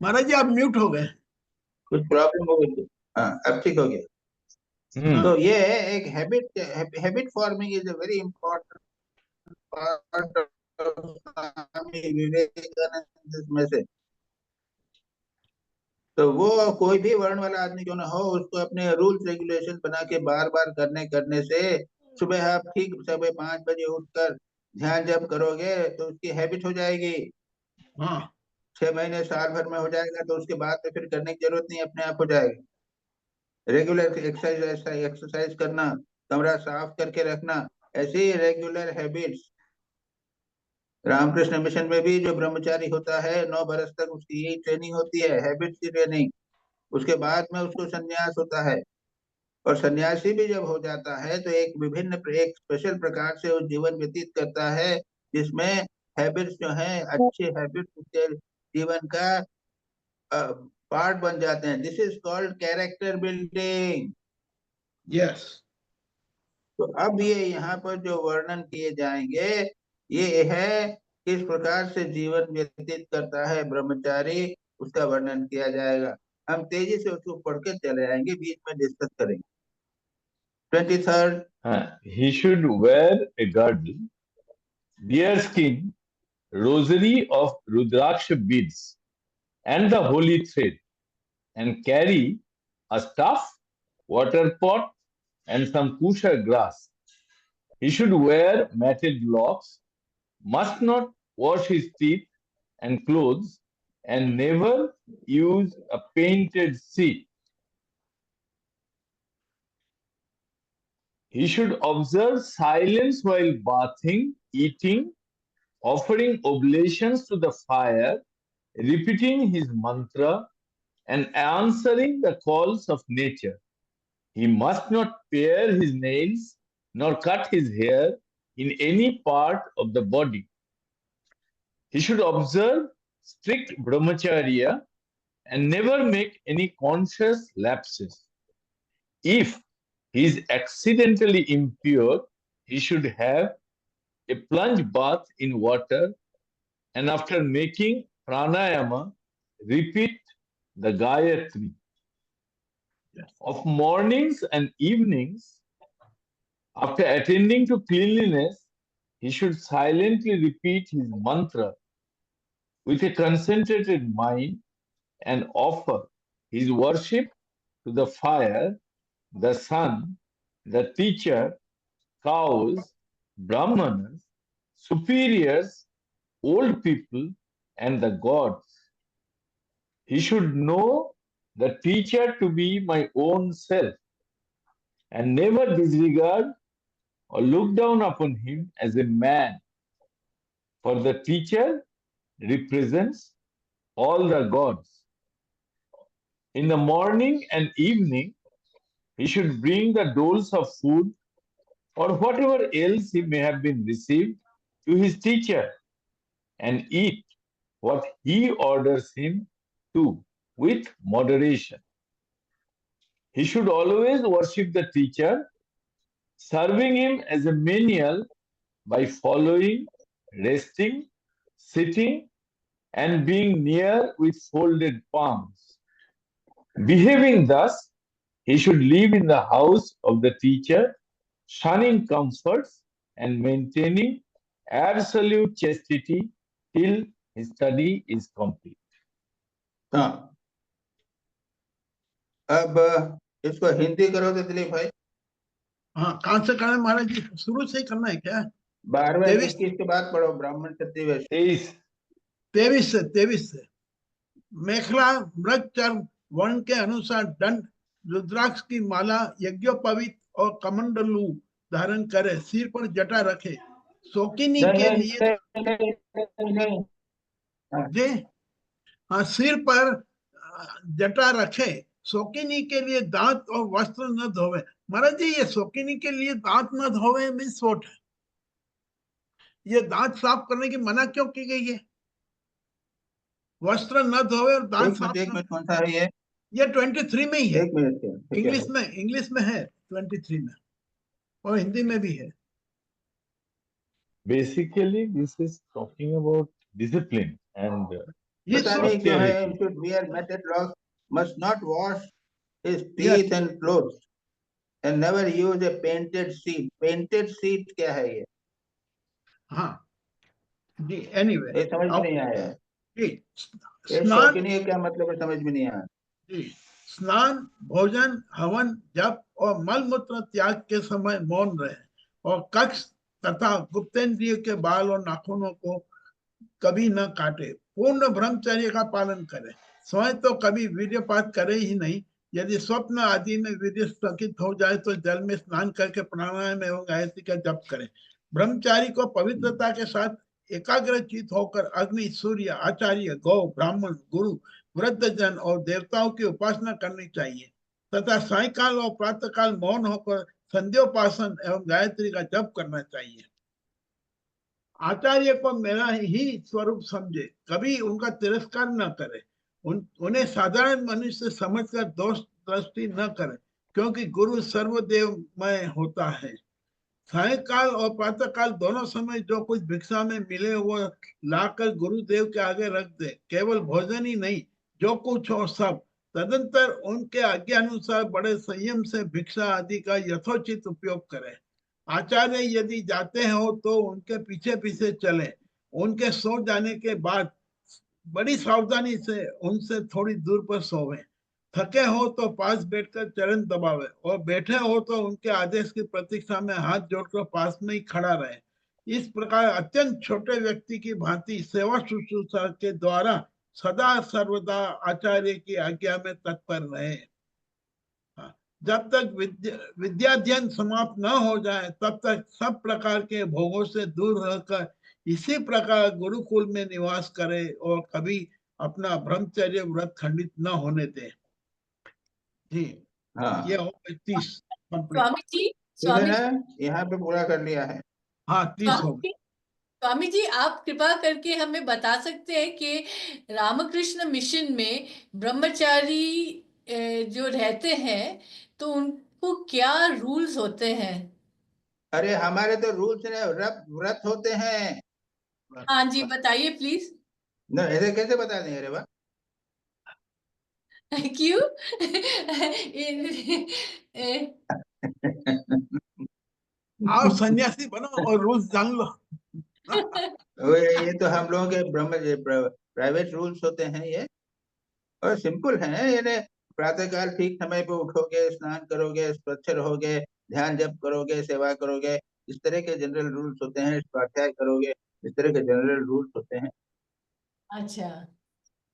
महाराज जी आप म्यूट हो गए। कुछ प्रॉब्लम हो गई थी। हाँ, अब ठीक हो गया। तो ये एक habit forming is a very important part of Swami Vivekananda में से। तो वो कोई भी वर्ण वाला आदमी क्यों ना हो, उसको अपने रूल्स रेगुलेशन बना के बार बार करने से, सुबह आप ठीक सुबह 5 बजे उठकर ध्यान जब करोगे तो उसकी हैबिट हो जाएगी। हाँ 6 महीने साल भर में हो जाएगा, तो उसके बाद तो फिर करने की जरूरत नहीं, अपने आप हो जाएगा। रेगुलर एक्सरसाइज करना, कमरा साफ करके रखना, ऐसी रेगुलर हैबिट्स। रामकृष्ण मिशन में भी जो ब्रह्मचारी होता है 9 बरस तक उसकी यही ट्रेनिंग होती है, हैबिट्स की ट्रेनिंग। उसके बाद में उसको संन्यास होता है, और सन्यासी भी जब हो जाता है तो एक स्पेशल प्रकार से वो जीवन व्यतीत करता है, जिसमें हैबिट्स जो हैं, अच्छे हैबिट्स उसके जीवन का पार्ट बन जाते हैं। This is called character building. Yes. तो अब ये यहाँ पर जो वर्णन किए जाएंगे, ये है किस प्रकार से जीवन व्यतीत करता है ब्रह्मचारी, उसका वर्णन किया जाएगा। हम तेजी से उसको पढ़ के चले आएंगे, बीच में डिस्कस करेंगे। 23rd, He should wear a girdle, deerskin, rosary of Rudraksha beads, and the holy thread, and carry a staff, water pot, and some kusha grass. He should wear matted locks, must not wash his teeth and clothes, and never use a painted seat. He should observe silence while bathing, eating, offering oblations to the fire, repeating his mantra, and answering the calls of nature. He must not pare his nails nor cut his hair in any part of the body. He should observe strict brahmacharya and never make any conscious lapses. If he is accidentally impure, he should have a plunge bath in water, and after making pranayama, repeat the Gayatri. Of mornings and evenings, after attending to cleanliness, he should silently repeat his mantra with a concentrated mind and offer his worship to the fire, the sun, the teacher, cows, brahmanas, superiors, old people, and the gods. He should know the teacher to be my own self and never disregard or look down upon him as a man, for the teacher represents all the gods. In the morning and evening, he should bring the doles of food or whatever else he may have been received to his teacher and eat what he orders him to with moderation. He should always worship the teacher serving him as a menial by following, resting, sitting, and being near with folded palms. Behaving thus, he should live in the house of the teacher, shunning comforts and maintaining absolute chastity till his study is complete. हाँ, अब इसको हिंदी करो तो दिलीप भाई। हाँ, कहाँ से करना है महाराज जी? शुरू से ही करना है क्या? 12वें 23 21 के बाद पढ़ो, ब्राह्मण क्षत्रिय वैश्य। 23 से मेखला मृगचर वर्ण के अनुसार दंड, रुद्राक्ष की माला, यज्ञोपवीत और कमंडलू धारण करे, सिर पर जटा रखे, शौकीनी के लिए जी हाँ, सिर पर जटा रखे, शौकीनी के लिए दांत और वस्त्र न धोवे। महाराज जी, ये शौकीनी के लिए दांत न धोवे मीन्स व्हाट? ये दांत साफ करने की मना क्यों की गई है? वस्त्र न धोवे और दांत साफ। एक मिनट, कौन सा है ये? 23 में ही है। एक मिनट, इंग्लिश में है 23 में, और हिंदी में भी है। Basically, this is talking about discipline and पता नहीं क्यों है, austerity. should wear matted locks, must not wash his teeth and clothes, and never use a painted sheet. Painted sheet क्या है ये? हाँ जी, एनीवे ये समझ में नहीं आया। जी, ये शौकीनी क्या मतलब है, समझ में नहीं आया। जी, स्नान, भोजन, हवन, जप और मल मूत्र त्याग के समय मौन रहे, और कक्ष तथा गुप्तेंद्रिय के बाल और नाखूनों को कभी न काटे, पूर्ण ब्रह्मचर्य का पालन करे, स्वयं तो कभी वीर्यपात करे ही नहीं। यदि स्वप्न आदि में वीर्य स्थगित हो जाए तो जल में स्नान करके प्राणायाम एवं गायत्री का जप करे। ब्रह्मचारी को पवित्रता के साथ एकाग्रचित होकर अग्नि, सूर्य, आचार्य, गौ, ब्राह्मण, गुरु, वृद्धजन और देवताओं की उपासना करनी चाहिए तथा सायकाल और प्रातःकाल मौन होकर संध्योपासन एवं गायत्री का जप करना चाहिए। आचार्य को मेरा ही स्वरूप समझे, कभी उनका तिरस्कार न करे, उन्हें साधारण मनुष्य समझकर दोष दृष्टि न करे, क्योंकि गुरु सर्वदेवमय होता है। सायकाल और प्रातःकाल दोनों समय जो कुछ भिक्षा में मिले वो लाकर गुरुदेव के आगे रख दे, केवल भोजन ही नहीं, जो कुछ हो सब। तदंतर उनके आज्ञा अनुसार बड़े संयम से भिक्षा आदि का यथोचित उपयोग करें। आचार्य यदि जाते हो तो उनके पीछे पीछे चले, उनके सो जाने के बाद बड़ी सावधानी से उनसे थोड़ी दूर पर सोवे। थके हो तो पास बैठकर चरण दबावे, और बैठे हो तो उनके आदेश की प्रतीक्षा में हाथ जोड़कर पास में ही खड़ा रहे। इस प्रकार अत्यंत छोटे व्यक्ति की भांति सेवा शुश्रूषा के द्वारा सदा सर्वदा आचार्य की आज्ञा में तत्पर रहे। जब तक विद्याध्ययन समाप्त न हो जाए तब तक सब प्रकार के भोगों से दूर रहकर इसी प्रकार गुरुकुल में निवास करे और कभी अपना ब्रह्मचर्य व्रत खंडित न होने दे। जी हाँ, ये हो 30 स्वामी जी, यहाँ पे पूरा कर लिया है। हाँ 30 हो गए। स्वामी जी, आप कृपा करके हमें बता सकते हैं कि रामकृष्ण मिशन में ब्रह्मचारी जो रहते हैं तो उनको क्या रूल्स होते हैं? अरे हमारे तो रूल्स ने व्रत होते हैं। हाँ जी, बताइए प्लीज। न ऐसे कैसे बता देंगे? अरे वाह, क्यों? आओ सन्यासी बनो और रूल्स जान लो। ये तो हम लोगों के प्राइवेट रूल्स होते हैं ये, और सिंपल है। ये प्रातःकाल ठीक समय पे उठोगे, स्नान करोगे, स्वच्छ रहोगे, ध्यान जप करोगे, सेवा करोगे, इस तरह के जनरल रूल्स होते हैं। स्वाध्याय करोगे, इस तरह के जनरल रूल्स होते हैं। अच्छा,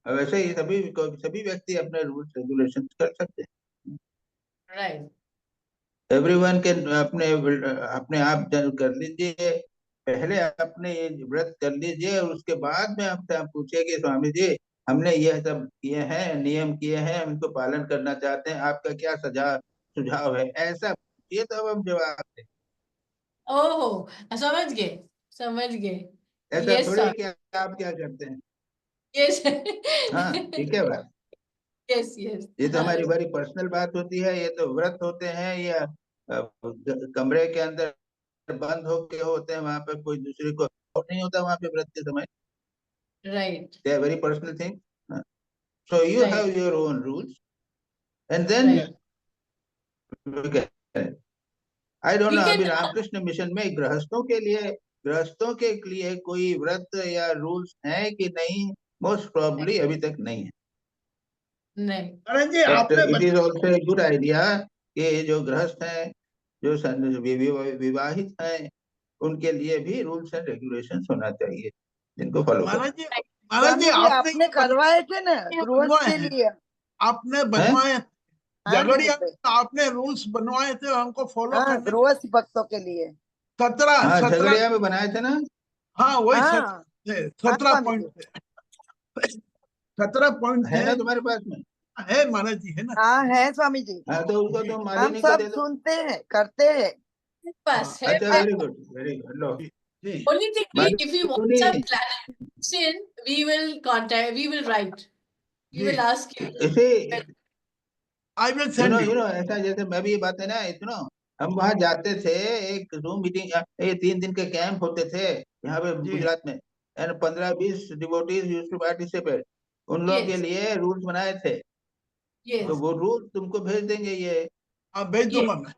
वैसे ही सभी व्यक्ति अपने रूल्स रेगुलेशन कर सकते हैं। राइट। एवरीवन के अपने आप कर लीजिए, पहले अपने व्रत कर लीजिए, उसके बाद में आपसे आप पूछिए कि स्वामी जी हमने यह सब किए हैं, नियम किए हैं, हम इनको पालन करना चाहते हैं, आपका क्या सुझाव है, ऐसा पूछिए तब हम जवाब दें। ओहो, समझ गए, समझ गए। ऐसा यस थोड़ी कि आप क्या करते हैं। यस हाँ ठीक है बात। Yes yes. ये तो हमारी बड़ी पर्सनल बात होती है। ये तो व्रत होते हैं या कमरे के अंदर बंद होके होते हैं, वहां पर कोई दूसरे को नहीं होता वहां पे व्रत के समय। Right. They are very personal things. So you Right. have your own rules, and then Right. look at it. I don't We know, अभी can रामकृष्ण मिशन में गृहस्थों के लिए कोई व्रत या रूल्स है कि नहीं? मोस्ट प्रोबेबली अभी तक नहीं है। नहीं। महाराज जी बट आपने it is also a good idea कि जो गृहस्थ हैं, जो विवाहित हैं, उनके लिए भी रूल्स एंड रेगुलेशंस होना चाहिए, जिनको फॉलो करना महाराज जी स्वामी जी आपने करवाए थे ना गृहस्थ बनवाए के हैं, लिए। आपने बनवाए हाँ जी झगड़िया बेटे। आपने रूल्स बनवाए थे हमको फॉलो हाँ करने। गृहस्थ भक्तों के लिए। 17 झगड़िया में बनाए थे ना। हाँ वही हाँ 17 स्वामी पॉइंट जी। थे, 17 पॉइंट है थे। ना तुम्हारे पास में? है महाराज जी, है ना। हाँ है स्वामी जी। हाँ, तो उसको तुम हम मालिनी को सब दे दो। सुनते हैं, करते हैं। पास है। अच्छा, वेरी गुड, वेरी गुड। लो जी Only thing, if we want Malini, some clarification, we will contact, we will write. We जी will ask you. इसे आई विल सेंड यू। ऐसा जैसे मैं भी ये बात है ना, सुनो, हम वहां जाते थे, एक जूम मीटिंग, ये 3 दिन के कैंप होते थे यहाँ पे जी गुजरात में, and 15-20 devotees used to participate. उन लोगों के Yes. लिए रूल्स बनाए थे, Yes. तो वो रूल्स तुमको भेज देंगे ये। हाँ भेज दूंगा मैं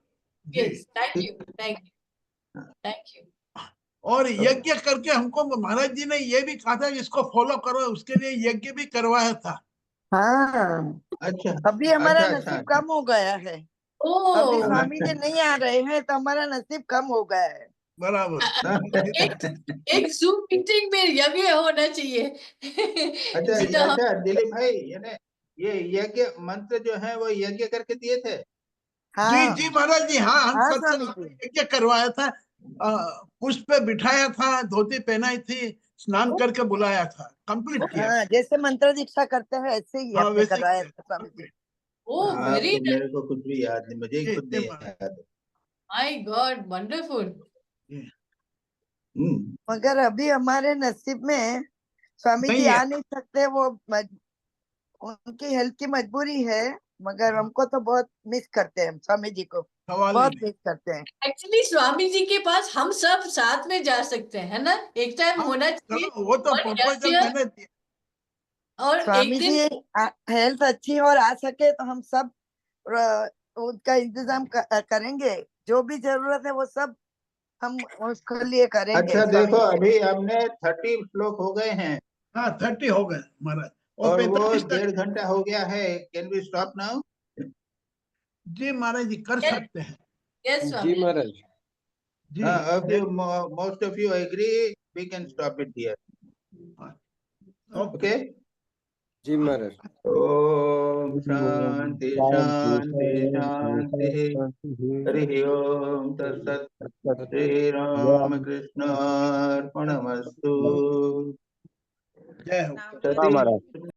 जी। Yes. Thank you. Thank you. Thank you. और यज्ञ करके हमको महाराज जी ने ये भी कहा था कि इसको फॉलो करो, उसके लिए यज्ञ भी करवाया था। हाँ अच्छा अभी हमारा अच्छा नसीब अच्छा कम हो गया है। अभी ओह, स्वामी जी नहीं आ रहे हैं तो हमारा नसीब कम हो गया है। बराबर। एक जूम मीटिंग में यज्ञ होना चाहिए। अच्छा जितना हम अच्छा दिलीप भाई, ये यज्ञ मंत्र जो है वो यज्ञ करके दिए थे। जी हाँ जी महाराज जी, हाँ हम हाँ सबसे स्वामी जी। यज्ञ करवाया था। पुष्प पे बिठाया था, धोती पहनाई थी, स्नान करके बुलाया था, कंप्लीट किया। हाँ जैसे मंत्र दीक्षा करते हैं ऐसे ही हाँ आपने वैसे कराया किया। था स्वामी जी। ओह, वेरी तो मेरे को कुछ भी याद नहीं, मुझे जी खुद जी नहीं महाराज याद। My god, wonderful. जी। मगर अभी हमारे नसीब में स्वामी जी नहीं है। आ नहीं सकते, वो उनकी हेल्थ की मजबूरी है। मगर हमको तो बहुत मिस करते हैं, स्वामी जी को सवाल ही बहुत नहीं। मिस करते हैं। एक्चुअली स्वामी जी के पास हम सब साथ में जा सकते हैं, है ना? एक टाइम हाँ, होना चाहिए। चलो वो तो और प्रपोजल यज्ञ, मैंने दिया। और स्वामी एक जी दिन हेल्थ अच्छी हो और आ सके तो हम सब उनका इंतजाम करेंगे। जो भी जरूरत है वो सब हम उसके लिए करेंगे। अच्छा स्वामी देखो, जी अभी हमने 30 श्लोक हो गए हैं, हाँ 30 हो गए महाराज, और और वो 45 तक। 1.5 घंटा हो गया है। Can we stop now? जी महाराज जी कर सकते हैं। यस जी स्वामी। महाराज। जी most of you agree, we can stop it here. Okay. Okay, जी महाराज। ओम शांति शांति शांति। हरि ओम तत्सत्। श्री राम कृष्ण अर्पणमस्तु। जय हो। सतीश